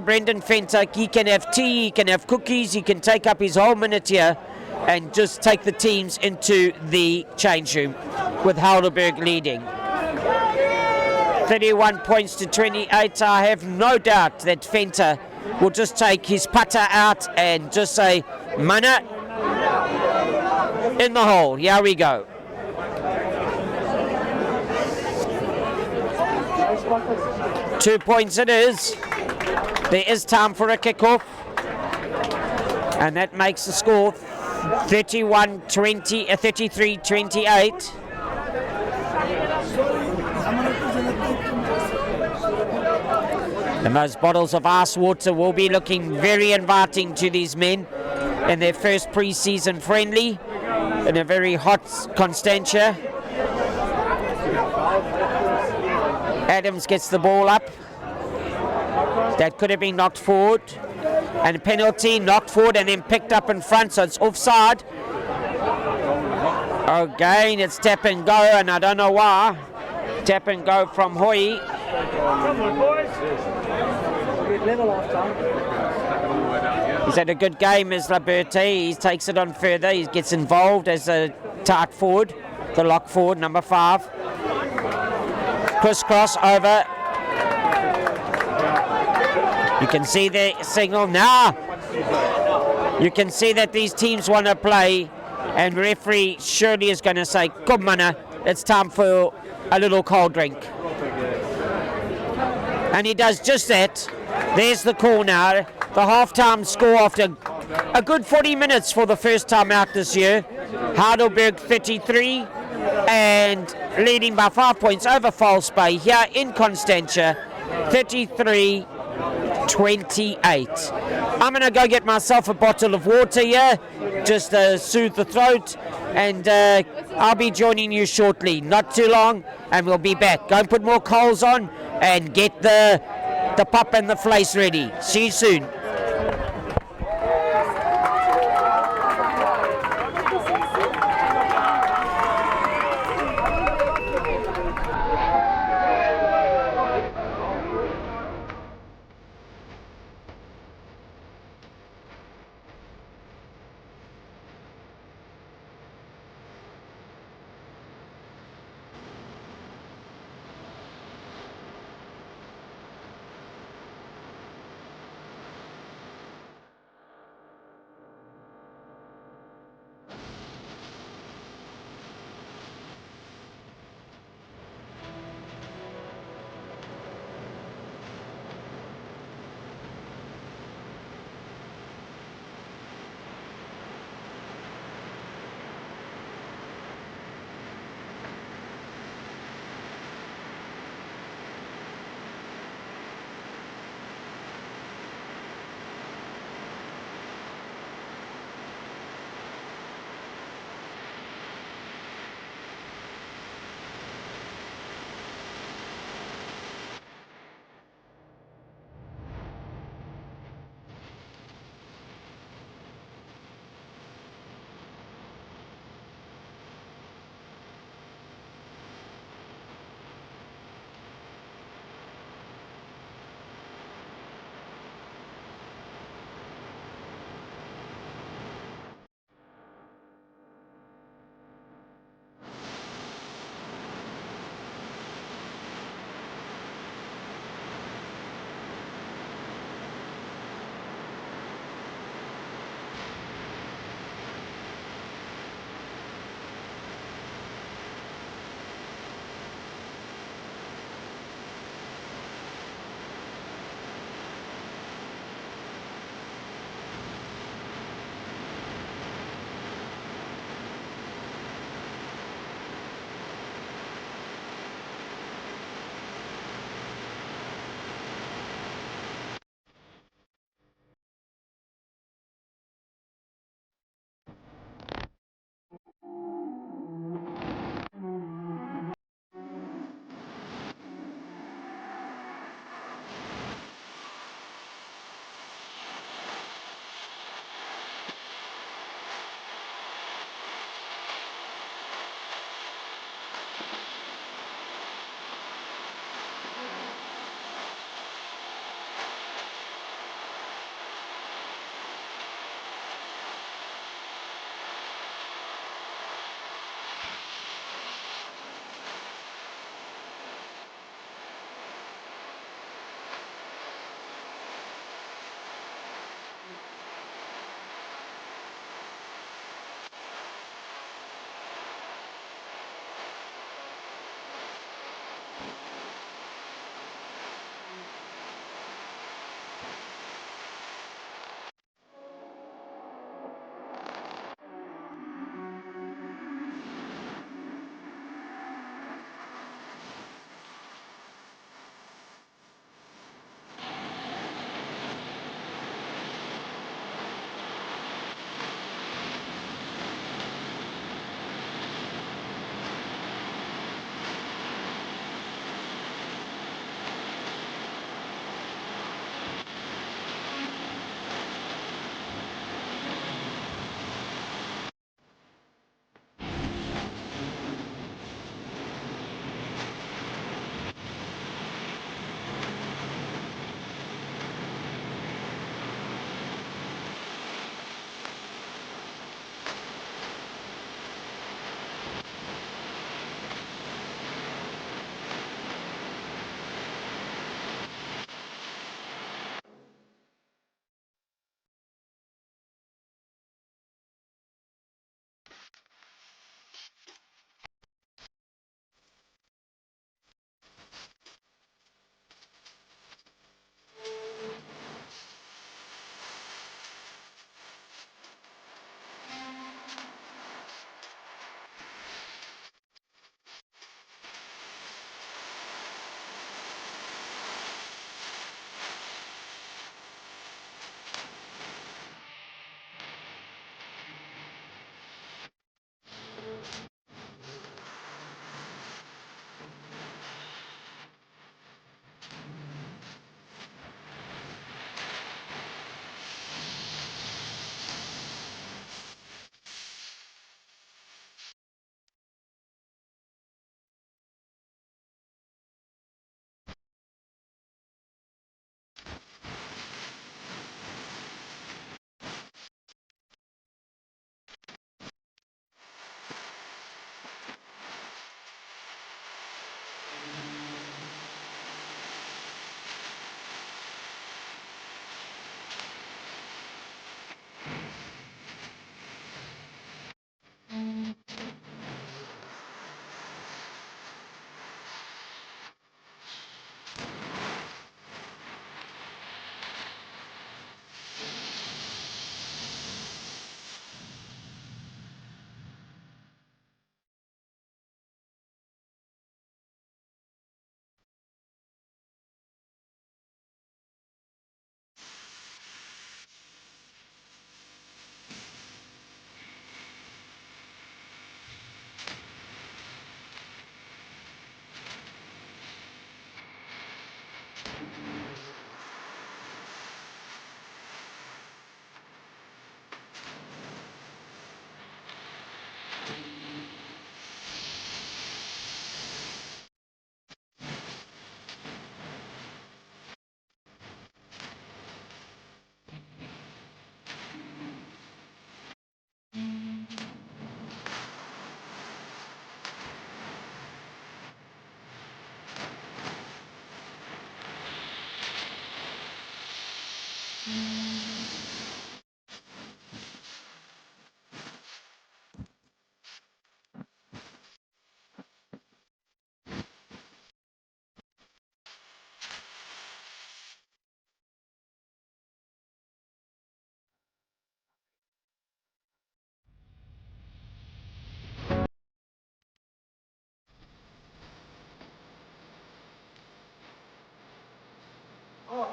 Brendan Fenter, he can have tea, he can have cookies, he can take up his whole minute here and just take the teams into the change room with Helderberg leading. 31 points to 28. I have no doubt that Fenter will just take his putter out and just say, mana, in the hole. Here we go. Two points it is. There is time for a kickoff. And that makes the score 33-28. And those bottles of ice water will be looking very inviting to these men in their first pre-season friendly in a very hot Constantia. Adams gets the ball up. That could have been knocked forward. And penalty, knocked forward and then picked up in front, so it's offside. Again, it's tap and go, and I don't know why. Tap and go from Hoy. He's had a good game as Liberté. He takes it on further. He gets involved as a tart forward, the lock forward, number 5. Crisscross over. You can see the signal now. You can see that these teams want to play, and referee surely is going to say, "Come mana, it's time for a little cold drink." And he does just that. There's the call now. The half-time score after a good 40 minutes for the first time out this year. Helderberg 33 and leading by 5 points over False Bay here in Constantia, 33-28. I'm going to go get myself a bottle of water here, just to soothe the throat, and I'll be joining you shortly, not too long, and we'll be back. Go and put more coals on and get the pup and the fleece ready. See you soon.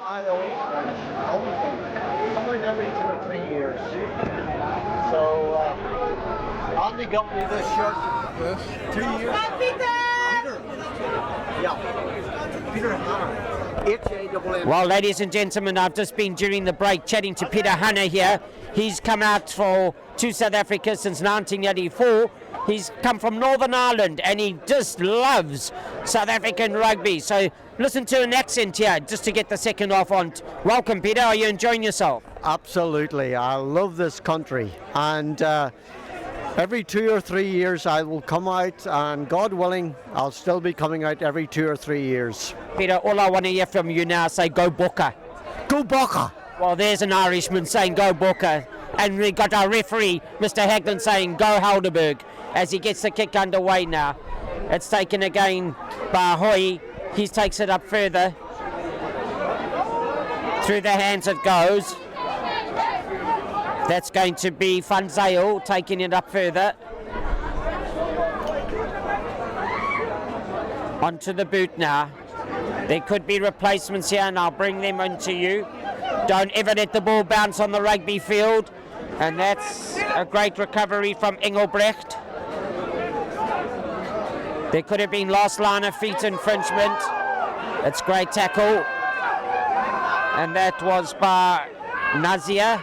I always come in every 2 or 3 years. So Andy got me this shirt. Yes. 2 years. Peter. Yeah. Peter Hanna. H-A-N-N. Well, ladies and gentlemen, I've just been during the break chatting to Peter Hanna here. He's come out to South Africa since 1984. He's come from Northern Ireland and he just loves South African rugby. So listen to an accent here just to get the second half on. Welcome, Peter. Are you enjoying yourself? Absolutely. I love this country. And every 2 or 3 years I will come out, and God willing, I'll still be coming out every 2 or 3 years. Peter, all I want to hear from you now is say, go Bokke. Go Bokke! Well, there's an Irishman saying, go Bokke. And we got our referee, Mr. Hagland, saying, go Helderberg, as he gets the kick underway now. It's taken again by Hoy. He takes it up further. Through the hands it goes. That's going to be Fanzale taking it up further. Onto the boot now. There could be replacements here, and I'll bring them into you. Don't ever let the ball bounce on the rugby field. And that's a great recovery from Engelbrecht. There could have been last line of feet infringement. It's great tackle. And that was by Nazia.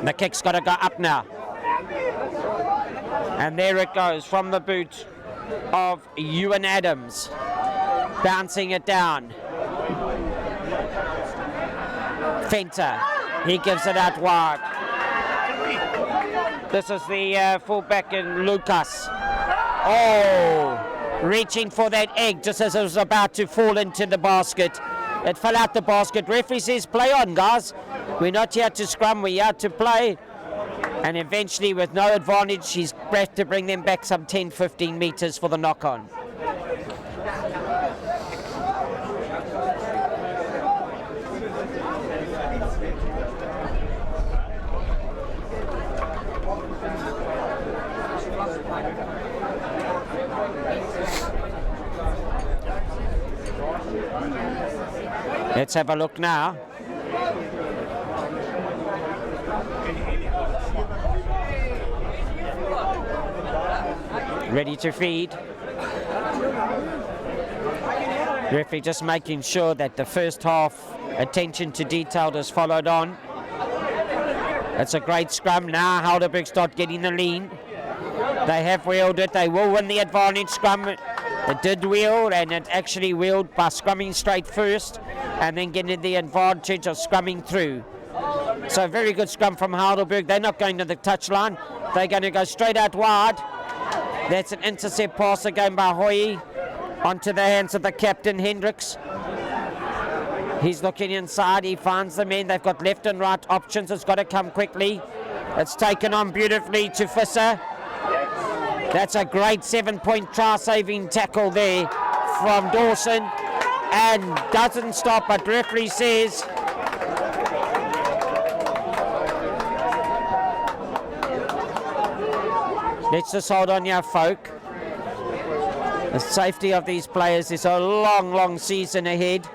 The kick's got to go up now. And there it goes from the boot of Ewan Adams. Bouncing it down. Fenter. He gives it out wide. This is the fullback in Lucas. Oh, reaching for that egg just as it was about to fall into the basket. It fell out the basket. Referee says, play on, guys. We're not here to scrum, we're here to play. And eventually, with no advantage, he's brought to bring them back some 10-15 meters for the knock-on. Let's have a look now. Ready to feed. Referee just making sure that the first half attention to detail is followed on. It's a great scrum now. Helderberg start getting the lean. They have wheeled it. They will win the advantage scrum. It did wheel, and it actually wheeled by scrumming straight first and then getting the advantage of scrumming through. So a very good scrum from Helderberg. They're not going to the touchline. They're going to go straight out wide. That's an intercept pass again by Hoy onto the hands of the captain, Hendricks. He's looking inside. He finds the men. They've got left and right options. It's got to come quickly. It's taken on beautifully to Fisser. That's a great 7-point try-saving tackle there from Dawson, and doesn't stop, but referee says let's just hold on here, folk. The safety of these players is a long, long season ahead,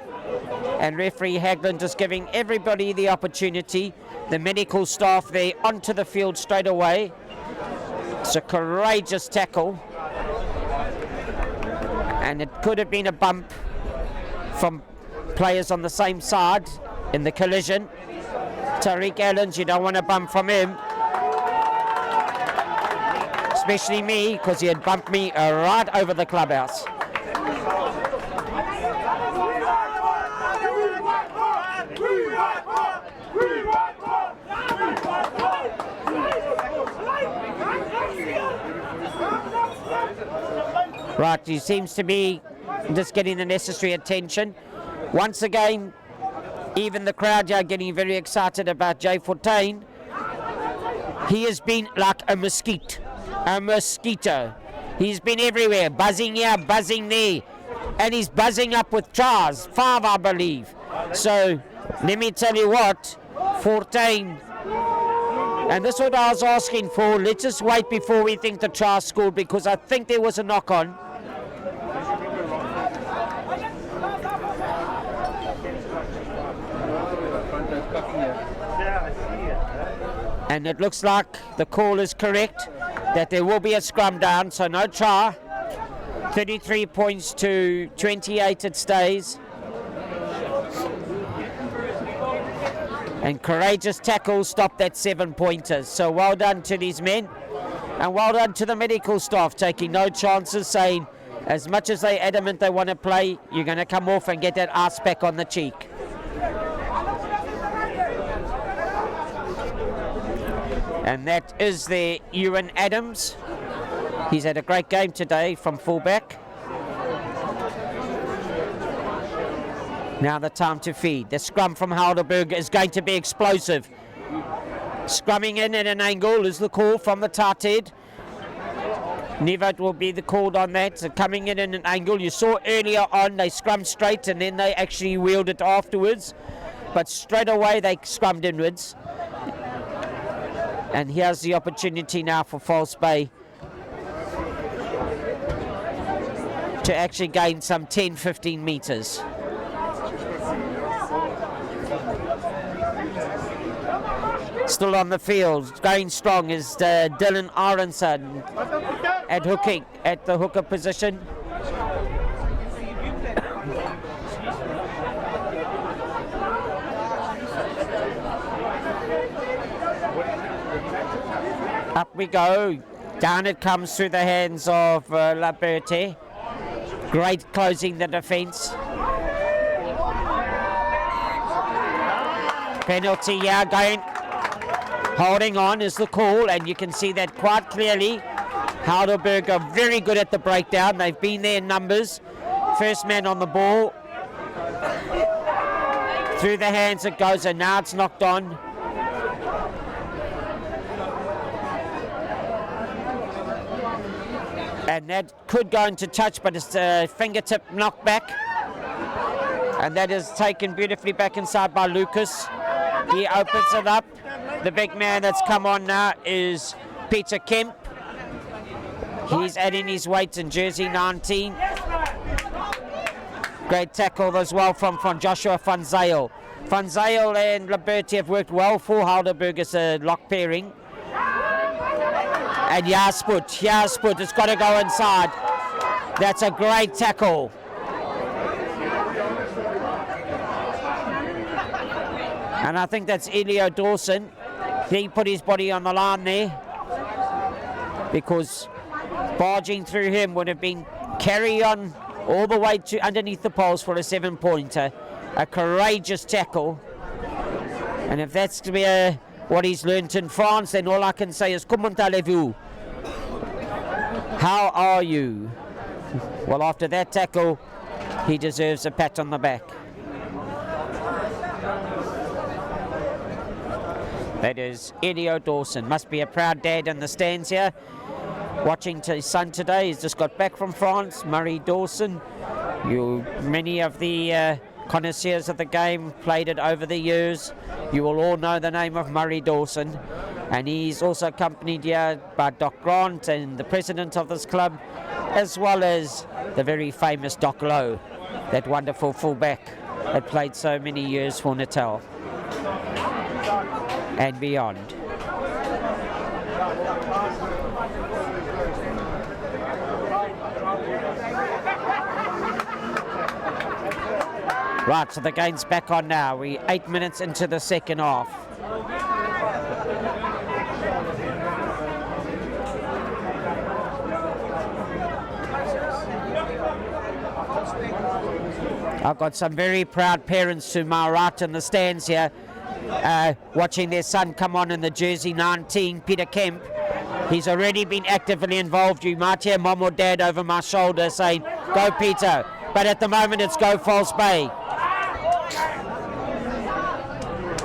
and referee Haglund just giving everybody the opportunity, the medical staff there, onto the field straight away. It's a courageous tackle, and it could have been a bump from players on the same side in the collision. Tariq Allens, you don't want a bump from him, especially me, because he had bumped me right over the clubhouse. Right, he seems to be just getting the necessary attention. Once again, even the crowd are getting very excited about Jay Fontaine. He has been like a mosquito. He's been everywhere, buzzing here, buzzing there, and he's buzzing up with tries, 5 I believe. So let me tell you what, Fontaine, and this is what I was asking for, let's just wait before we think the try scored, because I think there was a knock-on. And it looks like the call is correct, that there will be a scrum down, so no try. 33 points to 28 it stays. And courageous tackles stopped that 7-pointers. So well done to these men, and well done to the medical staff, taking no chances, saying as much as they're adamant they want to play, you're going to come off and get that ice back on the cheek. And that is the Ewan Adams. He's had a great game today from fullback. Now the time to feed. The scrum from Helderberg is going to be explosive. Scrumming in at an angle is the call from the tight head. Nevote will be the called on that. So coming in an angle. You saw earlier on they scrummed straight and then they actually wheeled it afterwards. But straight away they scrummed inwards. And here's the opportunity now for False Bay to actually gain some 10-15 metres. Still on the field, going strong is Dylan Aronson at the hooker position. Up we go. Down it comes through the hands of Laberte. Great closing the defence. Penalty, yeah, going. Holding on is the call, and you can see that quite clearly. Helderberg are very good at the breakdown. They've been there in numbers. First man on the ball. Through the hands it goes, and now it's knocked on. And that could go into touch, but it's a fingertip knockback. And that is taken beautifully back inside by Lucas. He opens it up. The big man that's come on now is Peter Kemp. He's adding his weight in jersey 19. Great tackle as well from Joshua Van Zyl. Van Zyl and Liberty have worked well for Helderberg as a lock pairing. And Jasput, it's got to go inside. That's a great tackle. And I think that's Elio Dawson. He put his body on the line there because barging through him would have been carry on all the way to underneath the poles for a 7-pointer. A courageous tackle. And if that's to be what he's learnt in France, then all I can say is comment allez-vous? How are you? Well, after that tackle, he deserves a pat on the back. That is Elio Dawson. Must be a proud dad in the stands here. Watching his son today. He's just got back from France. Murray Dawson. Many of the connoisseurs of the game played it over the years. You will all know the name of Murray Dawson. And he's also accompanied here by Doc Grant and the president of this club, as well as the very famous Doc Lowe, that wonderful fullback that played so many years for Natal and beyond. Right, so the game's back on now. We're 8 minutes into the second half. I've got some very proud parents to my right in the stands here, watching their son come on in the jersey 19, Peter Kemp. He's already been actively involved. You might hear mom or dad over my shoulder saying, "Go Peter," but at the moment it's go False Bay.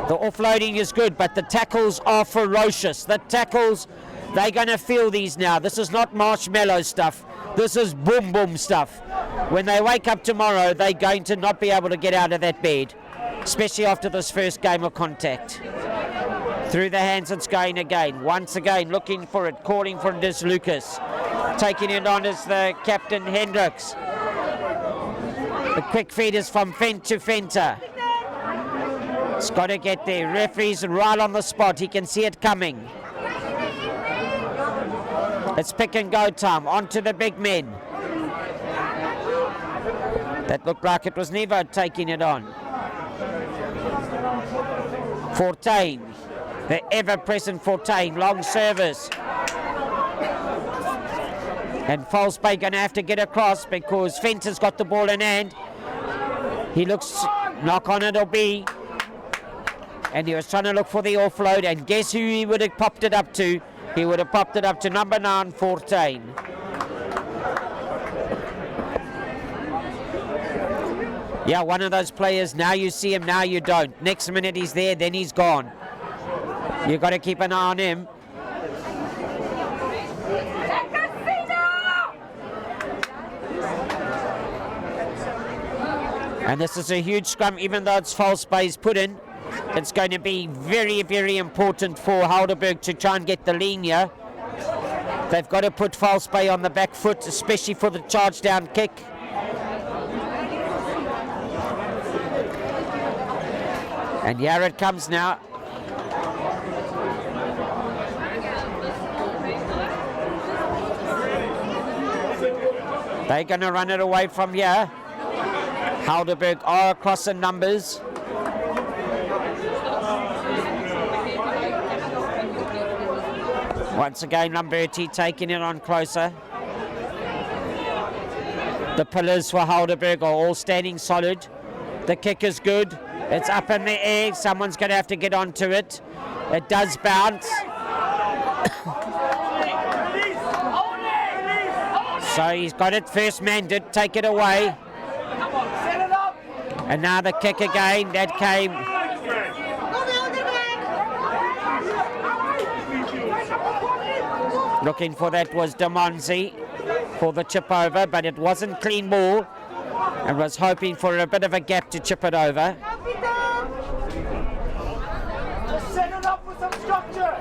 The offloading is good, but the tackles are ferocious. The tackles, they're going to feel these now. This is not marshmallow stuff. This is boom boom stuff. When they wake up tomorrow, they're going to not be able to get out of that bed, especially after this first game of contact. Through the hands it's going again. Once again, looking for it, calling for it is Lucas. Taking it on is the captain Hendricks. The quick feed is from Fent to Fenter. It's got to get there. Referee's right on the spot. He can see it coming. It's pick and go time. On to the big men. That looked like it was Nevo taking it on. Fortain. The ever-present Fortain. Long service. And False Bay going to have to get across because Fenter's got the ball in hand. He looks, knock on it'll be. And he was trying to look for the offload, and guess who he would have popped it up to? He would have popped it up to number 9, Fortain. Yeah, one of those players, now you see him, now you don't. Next minute he's there, then he's gone. You've got to keep an eye on him. And this is a huge scrum, even though it's false base put in. It's going to be very, very important for Helderberg to try and get the lean here. They've got to put false bay on the back foot, especially for the charge down kick. And here it comes now. They're going to run it away from here. Helderberg are across in numbers. Once again, Lamberti taking it on closer. The pillars for Helderberg are all standing solid. The kick is good. It's up in the air. Someone's going to have to get onto it. It does bounce. So he's got it. First man did take it away. And now the kick again. That came. Looking for that was Demonzi for the chip over, but it wasn't clean ball, and was hoping for a bit of a gap to chip it over. Just set it up with some structure.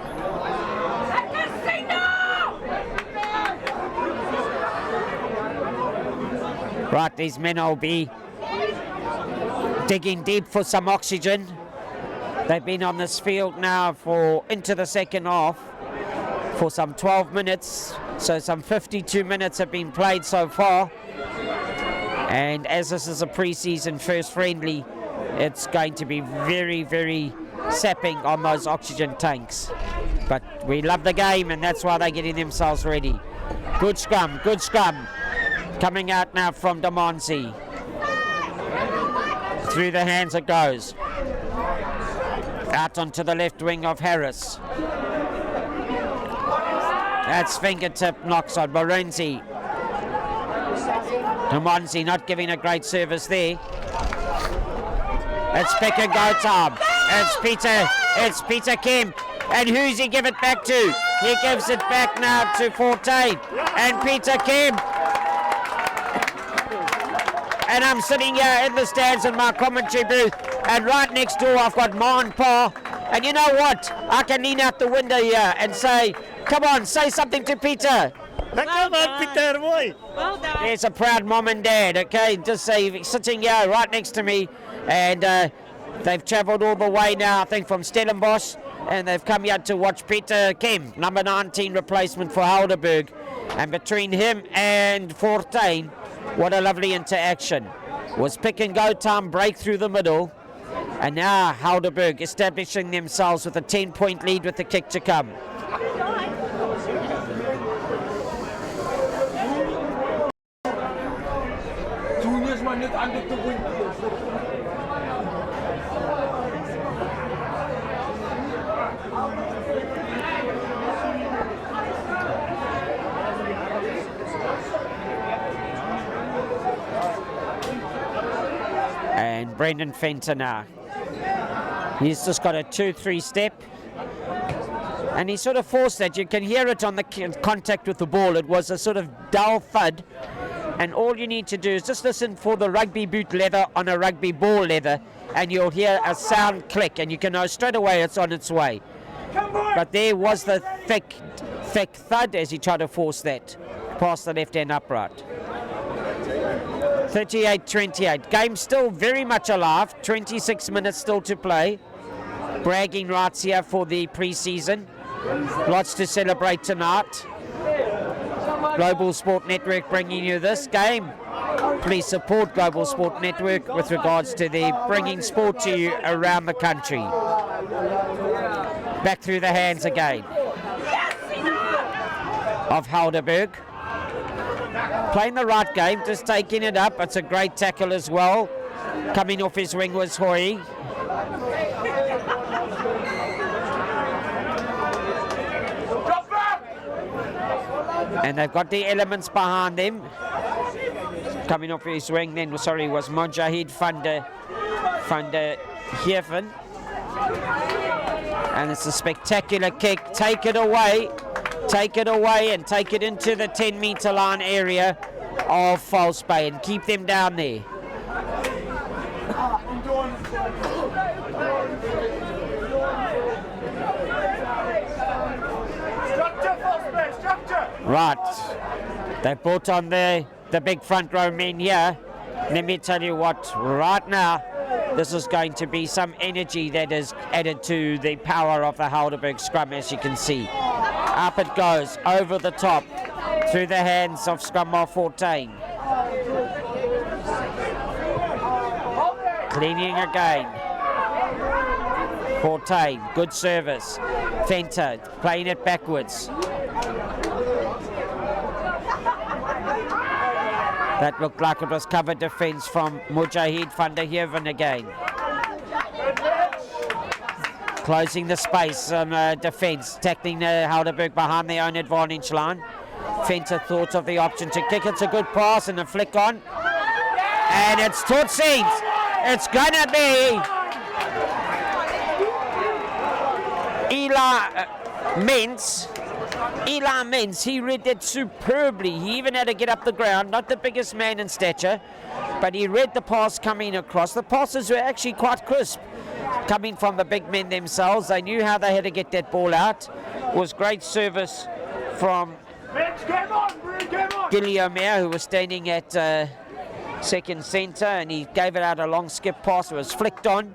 Right, these men will be digging deep for some oxygen. They've been on this field now for into the second half for some 12 minutes, so some 52 minutes have been played so far. And as this is a pre-season first friendly, it's going to be very, very sapping on those oxygen tanks. But we love the game, and that's why they're getting themselves ready. Good scrum, good scrum. Coming out now from Demonzi. Through the hands it goes. Out onto the left wing of Harris. That's fingertip knocks on Morenzi. Demonzi not giving a great service there. It's pick and go time. It's Peter Kemp. And who's he give it back to? He gives it back now to Fortain. And Peter Kemp. And I'm sitting here in the stands in my commentary booth, and right next door I've got Ma and Pa. And you know what? I can lean out the window here and say, come on, say something to Peter. Well done, Peter, boy. Well done. There's a proud mom and dad, okay? Just say, sitting here right next to me, and they've travelled all the way now, I think, from Stellenbosch, and they've come here to watch Peter Kemp, number 19 replacement for Helderberg. And between him and Fortain, what a lovely interaction. Was pick and go time, break through the middle. And now Helderberg establishing themselves with a 10-point lead with the kick to come. And Brendan Fenton now. He's just got a 2-3 step. And he sort of forced that. You can hear it on the contact with the ball. It was a sort of dull thud. And all you need to do is just listen for the rugby boot leather on a rugby ball leather, and you'll hear a sound click, and you can know straight away it's on its way. But there was the thick thud as he tried to force that past the left-hand upright. 38-28. Game still very much alive. 26 minutes still to play. Bragging rights here for the pre-season. Lots to celebrate tonight. Global Sport Network bringing you this game. Please support Global Sport Network with regards to the bringing sport to you around the country. Back through the hands again of Helderberg. Playing the right game, just taking it up. It's a great tackle as well. Coming off his wing was Hoy. And they've got the elements behind them. Coming off his wing then, sorry, was Mojahid van der Heeven. And it's a spectacular kick. Take it away, and take it into the 10-metre line area of False Bay and keep them down there. Right, they brought on the big front row men here. Let me tell you what, right now, this is going to be some energy that is added to the power of the Helderberg scrum, as you can see. Up it goes, over the top, through the hands of scrum half 14. Cleaning again. 14, good service. Fenter, playing it backwards. That looked like it was covered defence from Mujahid van der Heeven again. Closing the space on defence, tackling Helderberg behind their own advantage line. Fenter thought of the option to kick. It's a good pass and a flick on. And it's Totsies. It's going to be Eli Mintz, he read that superbly. He even had to get up the ground, not the biggest man in stature, but he read the pass coming across. The passes were actually quite crisp, coming from the big men themselves. They knew how they had to get that ball out. It was great service from Guillaume, who was standing at second centre, and he gave it out a long skip pass. It was flicked on.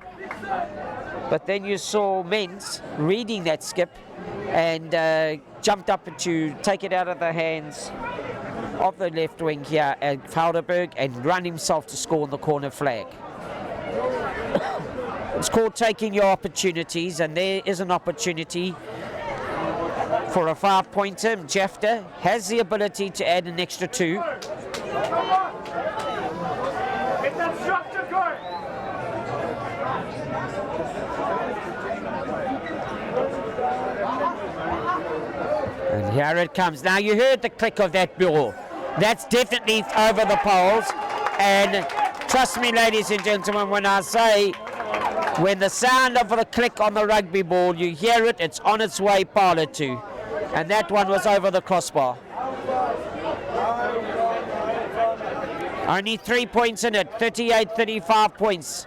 But then you saw Mintz reading that skip and jumped up to take it out of the hands of the left wing here at Helderberg and run himself to score on the corner flag. It's called taking your opportunities, and there is an opportunity for a 5-pointer. Jafta has the ability to add an extra 2. And here it comes. Now you heard the click of that ball. That's definitely over the poles. And trust me, ladies and gentlemen, when I say, when the sound of the click on the rugby ball, you hear it, it's on its way parlour to. And that one was over the crossbar. Only 3 points in it, 38-35 points.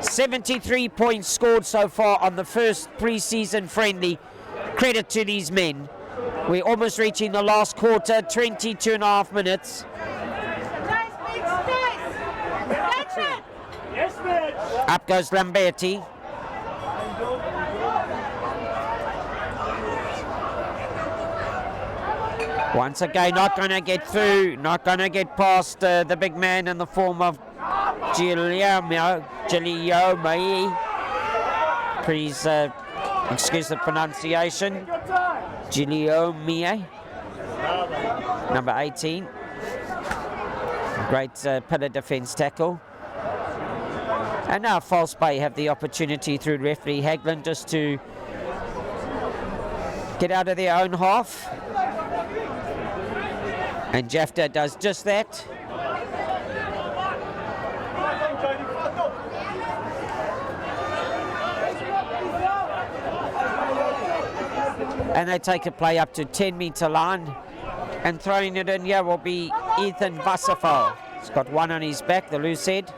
73 points scored so far on the first pre-season friendly. Credit to these men. We're almost reaching the last quarter, 22.5 minutes. Up goes Lamberti. Once again, not going to get through, not going to get past the big man in the form of Guillaume. Please excuse the pronunciation. Guillaume, number 18. Great pillar defence tackle. And now False Bay have the opportunity through referee Haglund just to get out of their own half. And Jafta does just that. And they take a play up to 10-metre line. And throwing it in here will be Ethan Wasserfall. He's got one on his back, the loose head.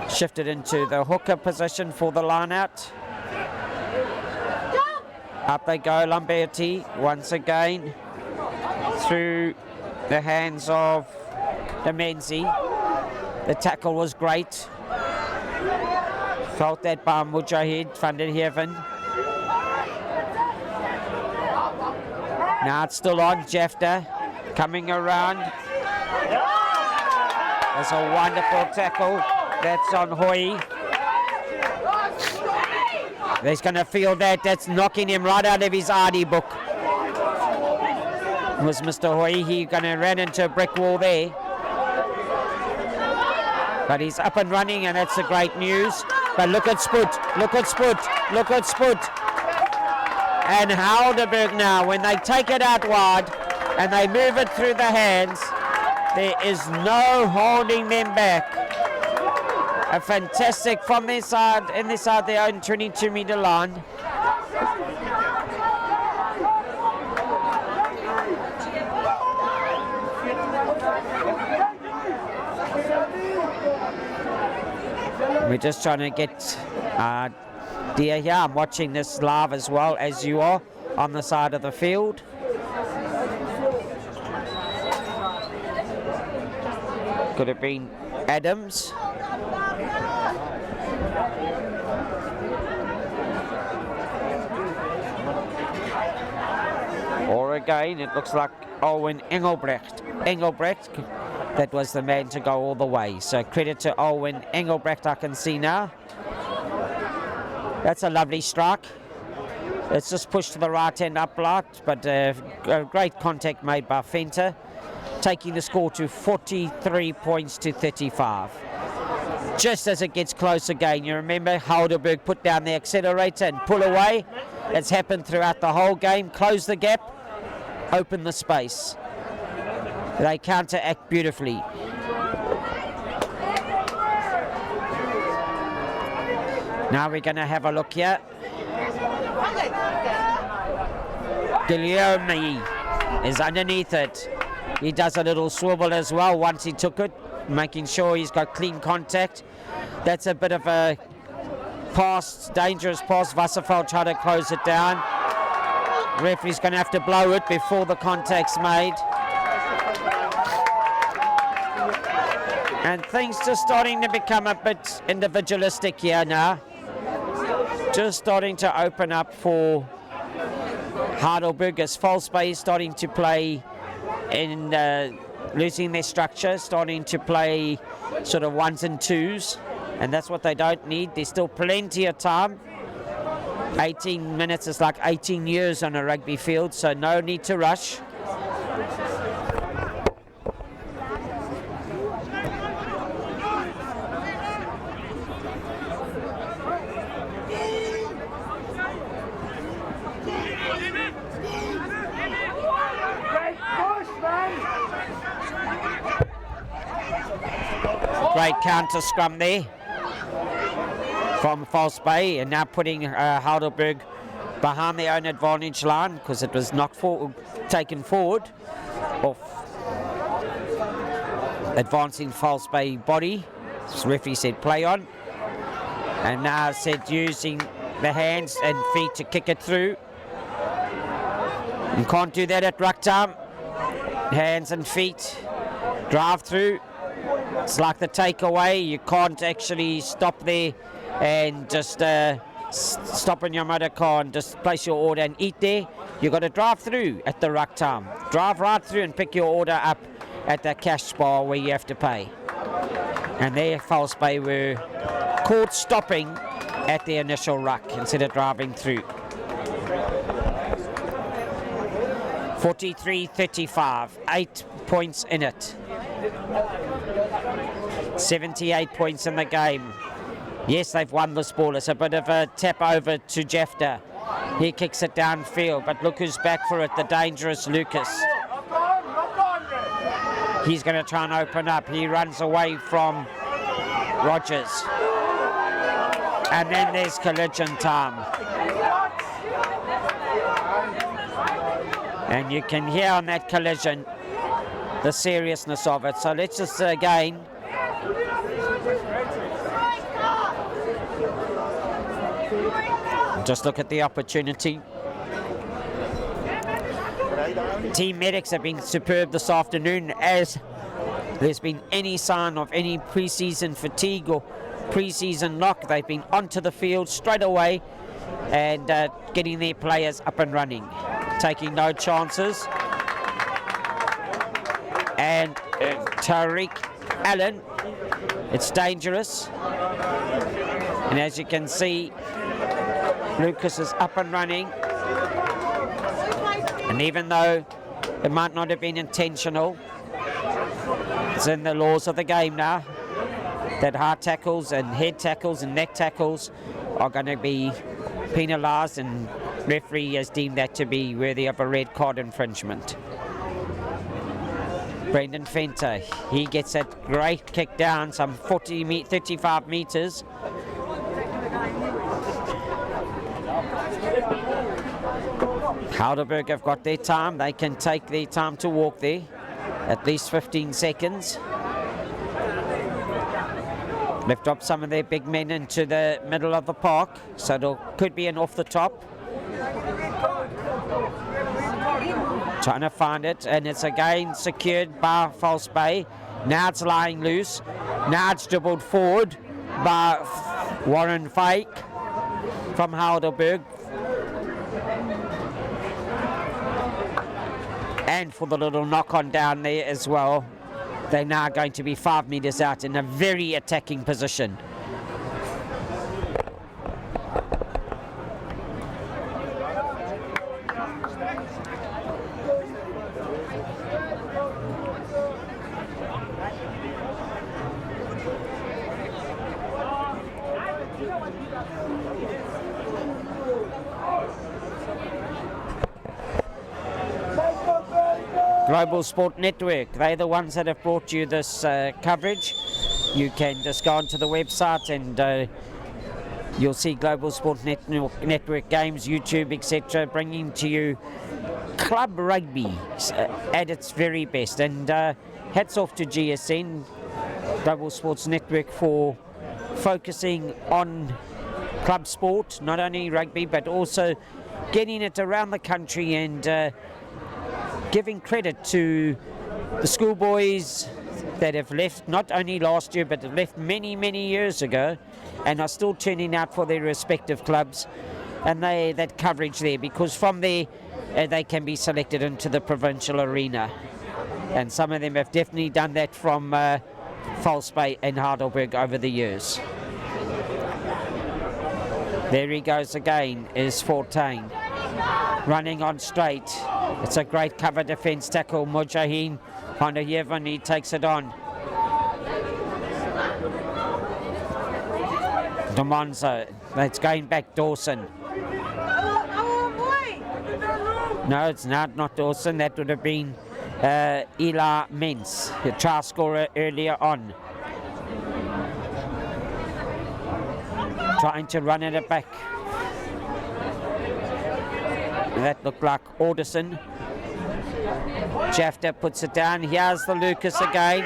Shifted into the hooker position for the line out. Up they go, Lamberti once again through the hands of the Menzi. The tackle was great. Felt that by Mujahid van der Heeven. Now it's still on, Jafta coming around. That's a wonderful tackle. That's on Hoy. He's going to feel that. That's knocking him right out of his ID book. It was Mr. Hoy. He's going to run into a brick wall there. But he's up and running, and that's the great news. But look at Sput. Look at Sput. Look at Sput. And Helderberg now, when they take it out wide and they move it through the hands, there is no holding them back. A fantastic from their side, in their side, their own 22-metre line. We're just trying to get deer here. I'm watching this live as well as you are on the side of the field. Could have been Adams. Or again, it looks like Owen Engelbrecht. That was the man to go all the way. So credit to Owen Engelbrecht, I can see now. That's a lovely strike. It's just pushed to the right hand upright, but a great contact made by Fenter, taking the score to 43 points to 35. Just as it gets close again, you remember Helderberg put down the accelerator and pull away. It's happened throughout the whole game. Close the gap, open the space. They counteract beautifully. Now we're going to have a look here. Guilherme is underneath it. He does a little swivel as well once he took it, making sure he's got clean contact. That's a bit of a pass, dangerous pass. Wasserfeld tried to close it down. Referee's going to have to blow it before the contact's made. And things just starting to become a bit individualistic here now. Just starting to open up for Heidelberg as False Bay is starting to play in losing their structure, starting to play sort of ones and twos, and that's what they don't need. There's still plenty of time. 18 minutes is like 18 years on a rugby field, so no need to rush. Great counter scrum there from False Bay, and now putting Heidelberg behind their own advantage line because it was not taken forward. Off advancing False Bay body. As referee said play on. And now said using the hands and feet to kick it through. You can't do that at ruck time. Hands and feet. Drive through. It's like the takeaway. You can't actually stop there and just stop in your motor car and just place your order and eat there. You've got to drive through at the ruck time. Drive right through and pick your order up at the cash bar where you have to pay. And there, False Bay were caught stopping at the initial ruck instead of driving through. 43-35, 8 points in it. 78 points in the game. Yes, they've won this ball. It's a bit of a tap over to Jefter. He kicks it downfield, but look who's back for it, the dangerous Lucas. He's going to try and open up. He runs away from Rogers. And then there's collision time. And you can hear on that collision the seriousness of it. So let's just again just look at the opportunity. Team medics have been superb this afternoon, as there's been any sign of any pre-season fatigue or pre-season knock. They've been onto the field straight away and getting their players up and running, taking no chances. And Tariq Allen, it's dangerous. And as you can see, Lucas is up and running. And even though it might not have been intentional, it's in the laws of the game now that hard tackles and head tackles and neck tackles are going to be penalised, and referee has deemed that to be worthy of a red card infringement. Brendan Fenter, he gets that great kick down, some 35 metres. Helderberg have got their time. They can take their time to walk there, at least 15 seconds. They've dropped some of their big men into the middle of the park, so it could be an off the top. Trying to find it, and it's again secured by False Bay. Now it's lying loose. Now it's dribbled forward by Warren Fake from Helderberg. And for the little knock on down there as well. They're now going to be 5 meters out in a very attacking position. Global Sport Network, they're the ones that have brought you this coverage. You can just go onto the website and you'll see Global Sport Network games, YouTube, etc., bringing to you club rugby at its very best. And hats off to GSN, Global Sports Network, for focusing on club sport, not only rugby, but also getting it around the country and giving credit to the schoolboys that have left not only last year but have left many years ago and are still turning out for their respective clubs, and that coverage there, because from there they can be selected into the provincial arena, and some of them have definitely done that from False Bay and Heidelberg over the years. There he goes again, is Fortain running on straight. It's a great cover defence tackle. Mujaheen Hondayevan, he takes it on. Domonzo, it's going back Dawson. No, it's not Dawson. That would have been Eli Mens, the try scorer earlier on. Trying to run it back. That looked like Alderson. Jafta puts it down. Here's the Lucas again.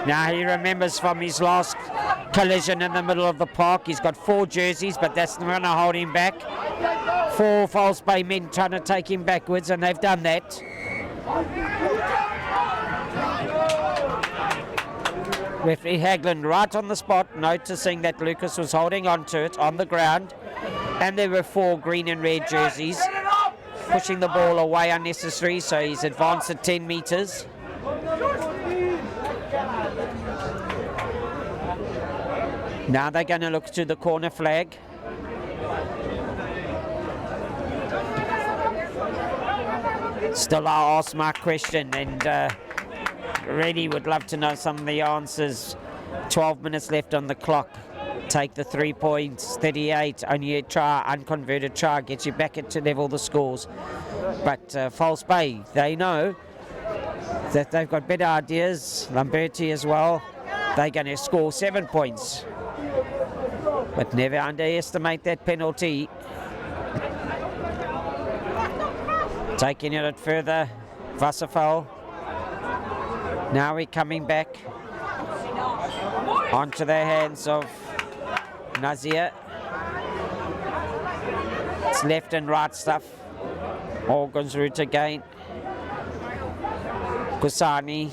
Now he remembers from his last collision in the middle of the park. He's got 4 jerseys, but that's not going to hold him back. 4 False Bay men trying to take him backwards, and they've done that. Referee Haglund right on the spot, noticing that Lucas was holding on to it on the ground, and there were 4 green and red jerseys pushing the ball away unnecessary, so he's advanced at 10 meters. Now they're going to look to the corner flag. Still, I'll ask my question, and really would love to know some of the answers. 12 minutes left on the clock. Take the 3 points, 38, only a try, unconverted try, gets you back to level the scores. But False Bay, they know that they've got better ideas. Lamberti as well. They're going to score 7 points. But never underestimate that penalty. Taking it further, Wasserfall. Now we're coming back onto the hands of Nazir. It's left and right stuff. Morgan's route again. Kusani,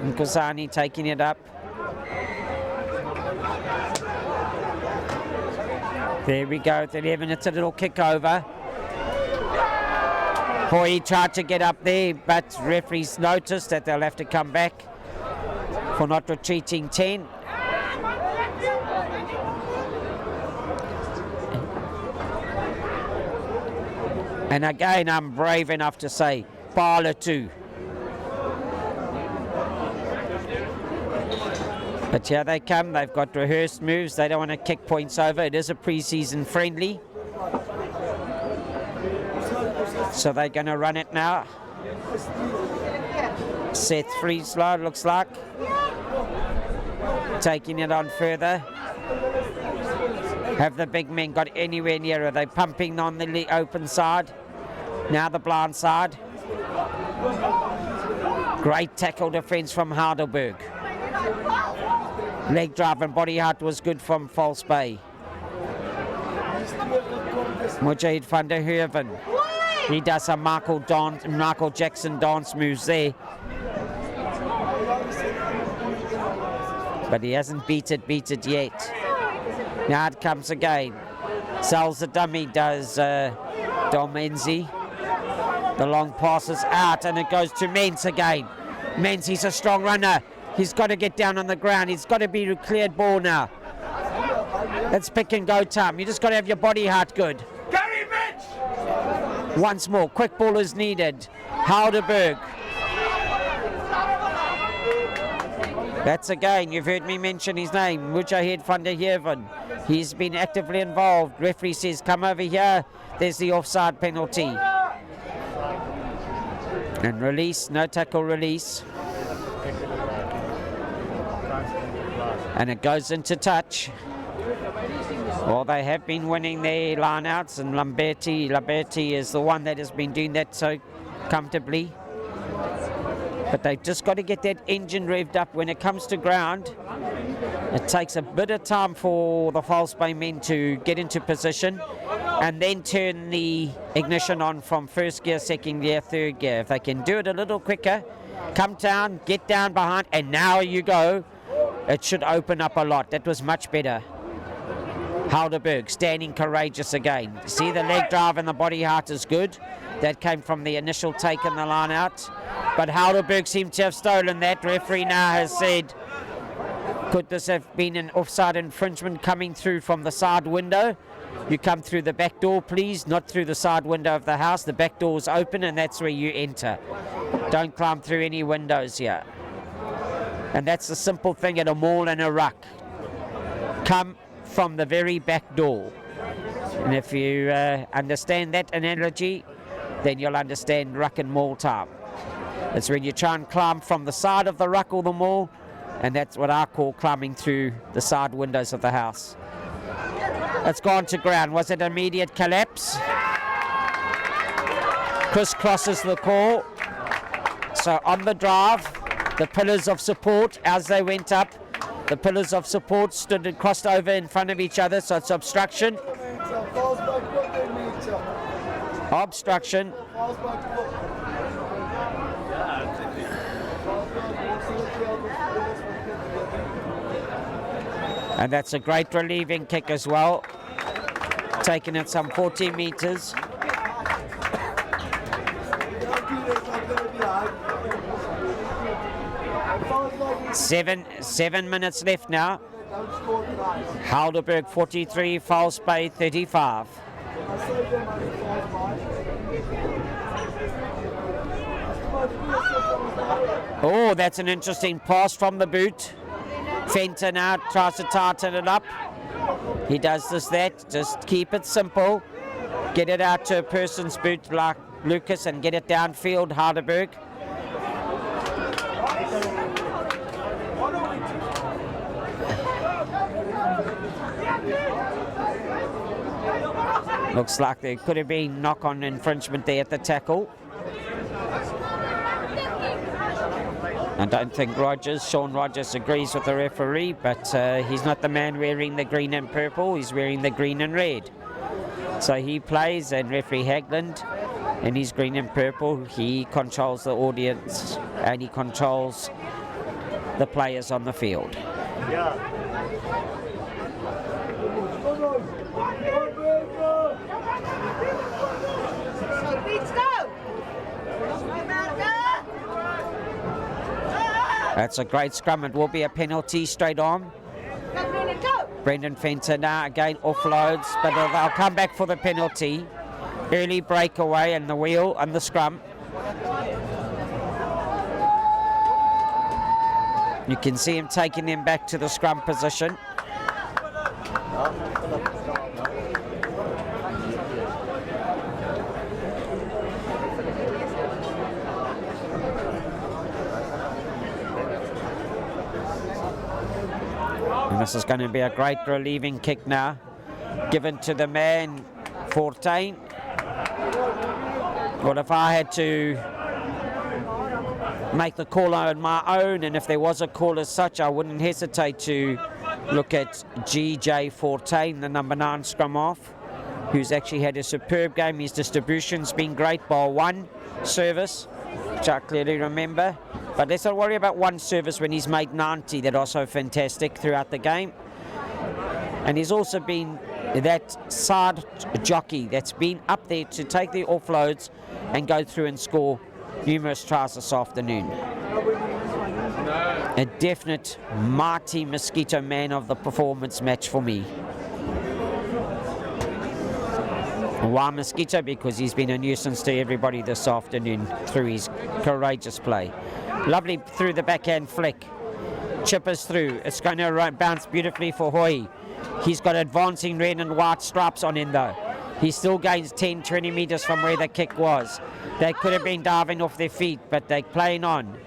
and Kusani taking it up. There we go, at 11, it's a little kick over. Hoy tried to get up there, but referees noticed that they'll have to come back for not retreating 10. And again, I'm brave enough to say, Parlour 2. But here they come, they've got rehearsed moves, they don't want to kick points over. It is a pre-season friendly. So they're going to run it now. Seth Friesler, looks like. Taking it on further. Have the big men got anywhere near? Are they pumping on the open side? Now the blind side. Great tackle defence from Heidelberg. Leg drive and body heart was good from False Bay. Mujahid van der Heerven. He does some Michael Jackson dance moves there. But he hasn't beat it yet. Now it comes again. Sells the dummy, does Dom Enzi. The long passes out and it goes to Mens again. Mens, he's a strong runner. He's got to get down on the ground. He's got to be a cleared ball now. It's pick and go time. You just got to have your body heart good. Once more, quick ball is needed. Helderberg. That's again, you've heard me mention his name, Mujahid van der Heerven. He's been actively involved. Referee says, come over here. There's the offside penalty. And release, no tackle release. And it goes into touch. Well, they have been winning their line-outs, and Lamberti is the one that has been doing that so comfortably. But they've just got to get that engine revved up. When it comes to ground, it takes a bit of time for the False Bay men to get into position and then turn the ignition on from first gear, second gear, third gear. If they can do it a little quicker, come down, get down behind, and now you go, it should open up a lot. That was much better. Helderberg standing courageous again. See, the leg drive and the body heart is good. That came from the initial take in the line out. But Helderberg seemed to have stolen that. Referee now has said, could this have been an offside infringement coming through from the side window? You come through the back door, please, not through the side window of the house. The back door is open and that's where you enter. Don't climb through any windows here. And that's the simple thing at a mall and a ruck. Come from the very back door. And if you understand that analogy, then you'll understand ruck and mall time. It's when you try and climb from the side of the ruck or the mall, and that's what I call climbing through the side windows of the house. It's gone to ground. Was it immediate collapse? Chris crosses the call. So on the drive, the pillars of support, as they went up, the pillars of support stood and crossed over in front of each other, so it's obstruction. Obstruction. And that's a great relieving kick as well. Taking it some 40 meters. Seven minutes left now. Helderberg 43, False Bay 35. Oh, that's an interesting pass from the boot. Fenton out, tries to tighten it up. He does that. Just keep it simple. Get it out to a person's boot like Lucas and get it downfield, Helderberg. Looks like there could have been knock-on infringement there at the tackle. I don't think Sean Rogers agrees with the referee, but he's not the man wearing the green and purple, he's wearing the green and red. So he plays, and referee Hagland, in his green and purple, he controls the audience and he controls the players on the field. Yeah. That's a great scrum. It will be a penalty straight on. Brendan Fenton now again offloads, but they'll come back for the penalty. Early breakaway and the wheel and the scrum. You can see him taking them back to the scrum position. And this is going to be a great relieving kick now, given to the man, Fortain. Well, if I had to make the call on my own, and if there was a call as such, I wouldn't hesitate to look at GJ Fortain, the number 9 scrum half, who's actually had a superb game. His distribution's been great, bar one service, which I clearly remember. But let's not worry about one service when he's made 90 that are so fantastic throughout the game. And he's also been that side jockey that's been up there to take the offloads and go through and score numerous tries this afternoon. A definite mighty mosquito man of the performance match for me. Why mosquito? Because he's been a nuisance to everybody this afternoon through his courageous play. Lovely through the backhand flick. Chippers through. It's going to bounce beautifully for Hoy. He's got advancing red and white stripes on him though. He still gains 10-20 metres from where the kick was. They could have been diving off their feet, but they're playing on.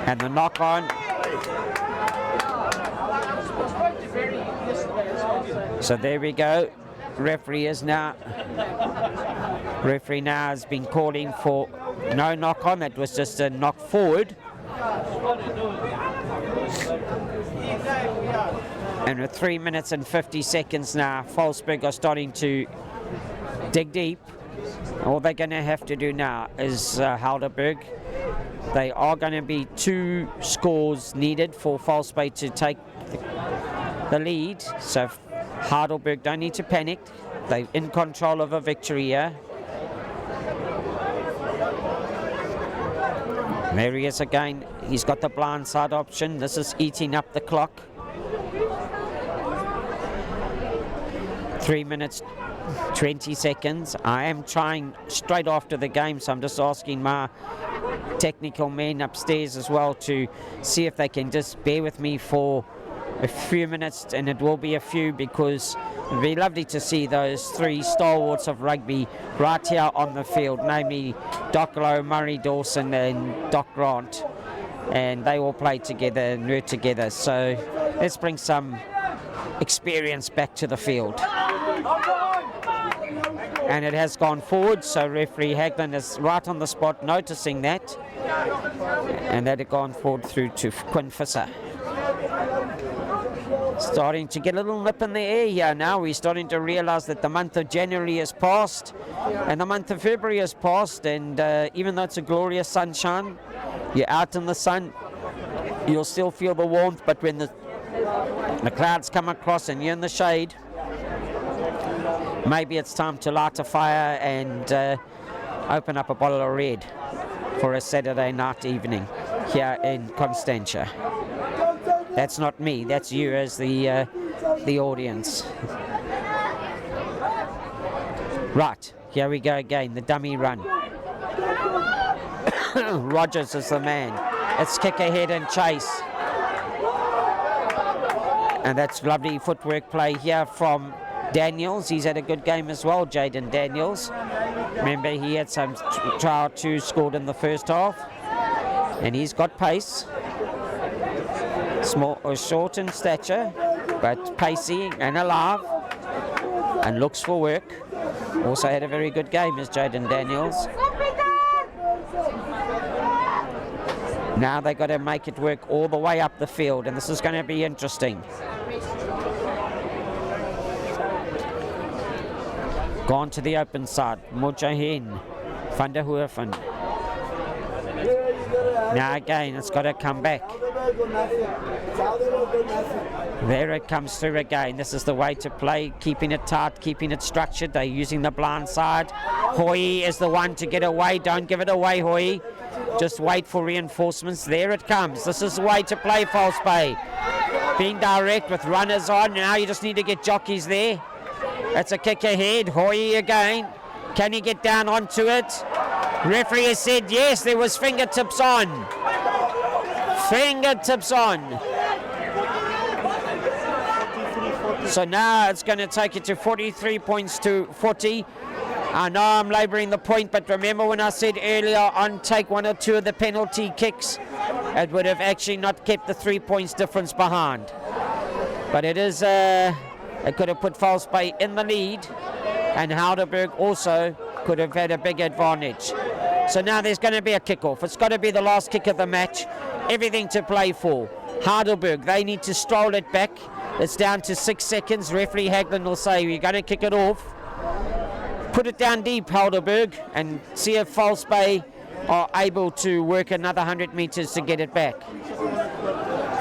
And the knock on. So there we go. Referee now has been calling for no knock on. It was just a knock forward. And with 3 minutes and 50 seconds now, Volksburg are starting to dig deep. All they're going to have to do now is Helderberg. They are going to be 2 scores needed for Volksburg to take the lead. So Heidelberg don't need to panic. They're in control of a victory here. There he is again. He's got the blind side option. This is eating up the clock. 3 minutes, 20 seconds. I am trying straight after the game, so I'm just asking my technical men upstairs as well to see if they can just bear with me for a few minutes, and it will be a few, because it'd be lovely to see those 3 stalwarts of rugby right here on the field, namely Doc Lowe, Murray Dawson and Doc Grant, and they all play together and work together. So let's bring some experience back to the field. And it has gone forward, so referee Haglund is right on the spot noticing that, and that had gone forward through to Quinn Visser. Starting to get a little nip in the air here now. We're starting to realize that the month of January has passed and the month of February has passed, and even though it's a glorious sunshine, you're out in the sun, you'll still feel the warmth, but when the clouds come across and you're in the shade, maybe it's time to light a fire and open up a bottle of red for a Saturday night evening here in Constantia. That's not me, that's you as the audience. Right, here we go again, the dummy run. Rogers is the man. It's kick ahead and chase. And that's lovely footwork play here from Daniels. He's had a good game as well, Jaden Daniels. Remember, he had some trial 2 scored in the first half. And he's got pace. Small or short in stature, but pacey and alive, and looks for work. Also had a very good game as Jaden Daniels. Now they've got to make it work all the way up the field, and this is going to be interesting. Gone to the open side, Mojahin, Van der Hoofen. Now again, it's got to come back. There it comes through again. This is the way to play, keeping it tight, keeping it structured. They're using the blind side. Hoy is the one to get away. Don't give it away, Hoy. Just wait for reinforcements. There it comes. This is the way to play, False Bay. Being direct with runners on. Now you just need to get jockeys there. That's a kick ahead. Hoy again. Can he get down onto it? Referee has said yes, there was fingertips on. Fingertips on. So now it's going to take it to 43 points to 40. I know I'm labouring the point, but remember when I said earlier on take 1 or 2 of the penalty kicks, it would have actually not kept the 3 points difference behind. But it could have put False Bay in the lead, and Helderberg also could have had a big advantage. So now there's going to be a kickoff. It's got to be the last kick of the match. Everything to play for. Helderberg, they need to stroll it back. It's down to 6 seconds. Referee Haglund will say, you're going to kick it off. Put it down deep, Helderberg, and see if False Bay are able to work another 100 metres to get it back.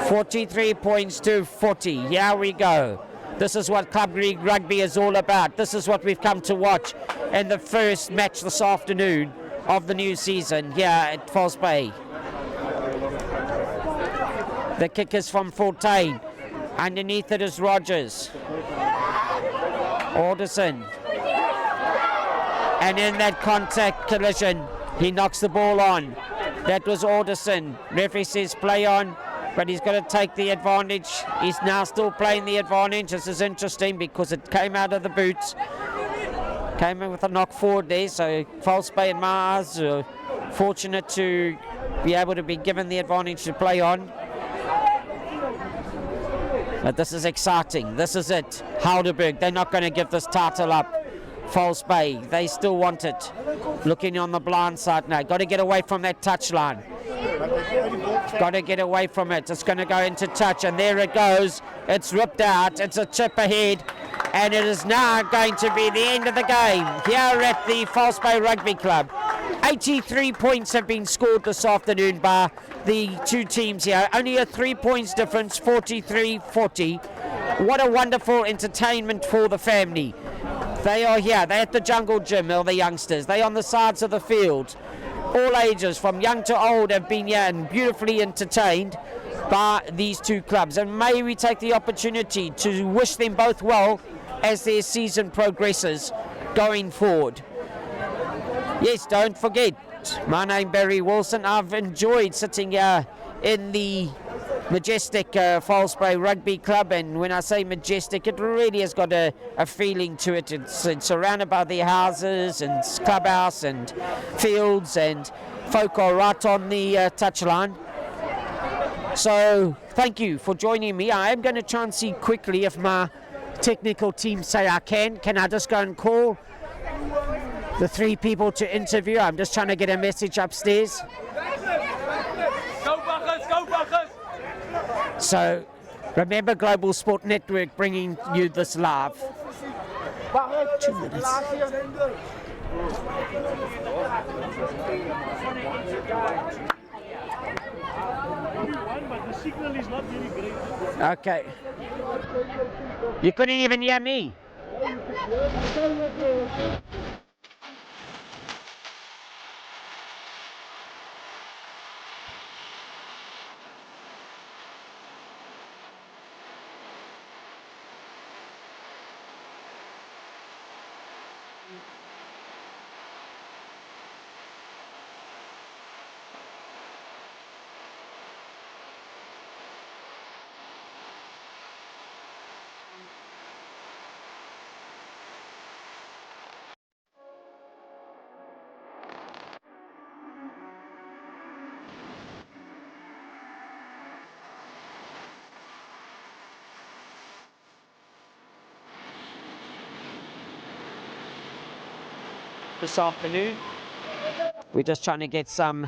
43 points to 40. Here we go. This is what club league rugby is all about. This is what we've come to watch in the first match this afternoon of the new season here at False Bay. The kick is from Fontaine. Underneath it is Rogers. Alderson. And in that contact collision, he knocks the ball on. That was Alderson. Referee says play on, but he's got to take the advantage. He's now still playing the advantage. This is interesting because it came out of the boots. Came in with a knock forward there, so False Bay and Mars are fortunate to be able to be given the advantage to play on. But this is exciting. This is it. Helderberg, they're not going to give this title up. False Bay, they still want it. Looking on the blind side now. Got to get away from that touchline. Got to get away from it. It's going to go into touch, and there it goes. It's ripped out. It's a chip ahead, and it is now going to be the end of the game here at the False Bay Rugby Club. 83 points have been scored this afternoon by the two teams here. Only a 3 points difference, 43-40. What a wonderful entertainment for the family. They are here. They're at the Jungle Gym, all the youngsters. They're on the sides of the field. All ages, from young to old, have been here and beautifully entertained by these two clubs. And may we take the opportunity to wish them both well as their season progresses going forward. Yes, don't forget, my name Barry Wilson. I've enjoyed sitting here in the majestic False Bay Rugby Club, and when I say majestic, it really has got a feeling to it. It's surrounded by their houses and clubhouse and fields, and folk are right on the touchline. So thank you for joining me. I am going to try and see quickly if my technical team say I can. Can I just go and call the 3 people to interview? I'm just trying to get a message upstairs. Go Buckers, go Buckers! So remember Global Sport Network bringing you this live. 2 minutes. Okay. You couldn't even hear me. This afternoon, we're just trying to get some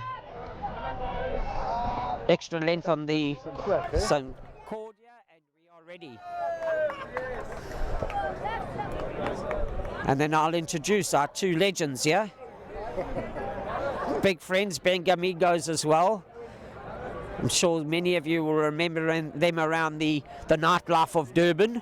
extra length on the some cord here, and we are ready. And then I'll introduce our 2 legends here. Big friends, Bengamigos as well. I'm sure many of you will remember them around the nightlife of Durban.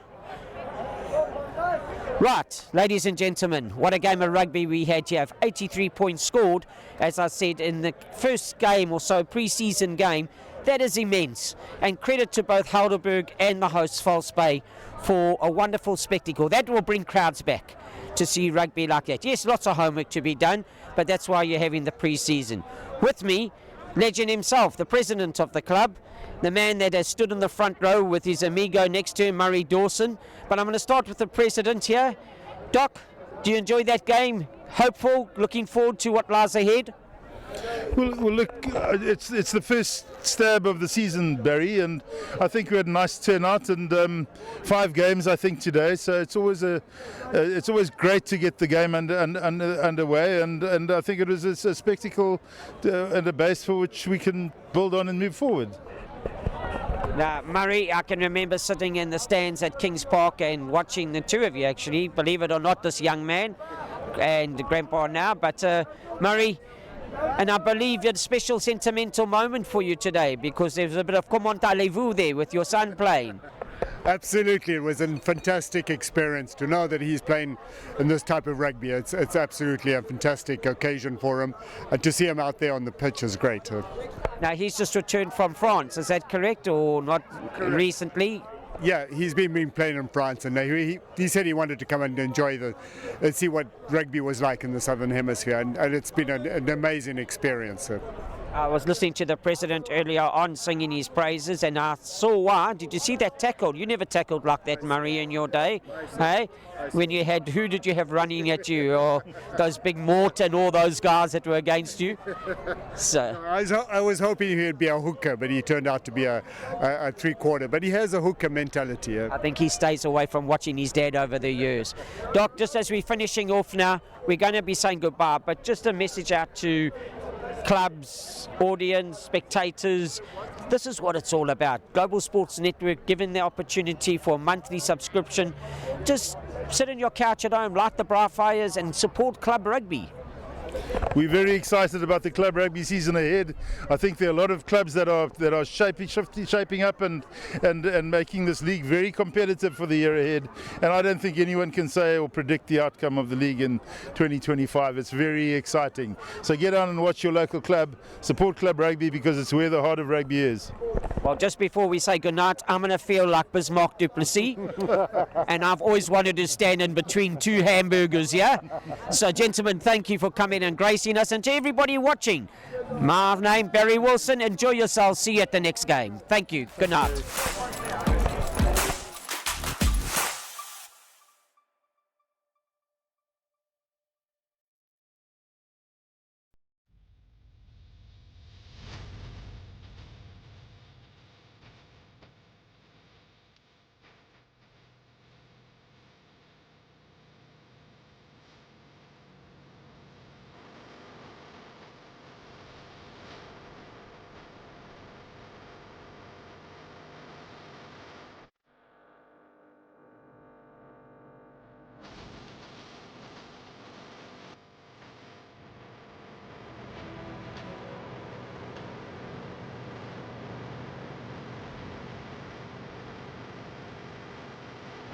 Right, ladies and gentlemen, what a game of rugby we had here. 83 points scored, as I said, in the first game or so, pre-season game. That is immense. And credit to both Helderberg and the hosts, False Bay, for a wonderful spectacle. That will bring crowds back to see rugby like that. Yes, lots of homework to be done, but that's why you're having the pre-season. With me, legend himself, the president of the club, the man that has stood in the front row with his amigo next to him, Murray Dawson. But I'm going to start with the president here. Doc, do you enjoy that game? Hopeful? Looking forward to what lies ahead? Well, look, it's the first stab of the season, Barry, and I think we had a nice turnout and 5 games, I think, today. So it's always great to get the game underway, and I think it was a spectacle and a base for which we can build on and move forward. Now, Murray, I can remember sitting in the stands at Kings Park and watching the two of you, actually, believe it or not, this young man and grandpa now, but Murray, and I believe it's a special sentimental moment for you today because there was a bit of comment allez-vous there with your son playing. Absolutely, it was a fantastic experience to know that he's playing in this type of rugby. It's absolutely a fantastic occasion for him, and to see him out there on the pitch is great. Now, he's just returned from France, is that correct, or not recently? Yeah, he's been playing in France, and he said he wanted to come and enjoy and see what rugby was like in the Southern Hemisphere, and it's been an amazing experience. I was listening to the president earlier on singing his praises, and I saw did you see that tackle? You never tackled like that, Murray, in your day. Hey? When you had, who did you have running at you? Or those big Mort and all those guys that were against you? So I was hoping he'd be a hooker, but he turned out to be a 3-quarter. But he has a hooker mentality. I think he stays away from watching his dad over the years. Doc, just as we're finishing off now, we're going to be saying goodbye, but just a message out to clubs, audience, spectators. This is what it's all about. Global Sports Network giving the opportunity for a monthly subscription. Just sit on your couch at home, light the bra fires and support club rugby. We're very excited about the club rugby season ahead. I think there are a lot of clubs that are shaping up and making this league very competitive for the year ahead. And I don't think anyone can say or predict the outcome of the league in 2025. It's very exciting. So get on and watch your local club, support club rugby because it's where the heart of rugby is. Well, just before we say goodnight, I'm going to feel like Bismarck du Plessis, and I've always wanted to stand in between 2 hamburgers, yeah? So, gentlemen, thank you for coming and gracing us, and to everybody watching, my name, Barry Wilson. Enjoy yourselves. See you at the next game. Thank you. Good night.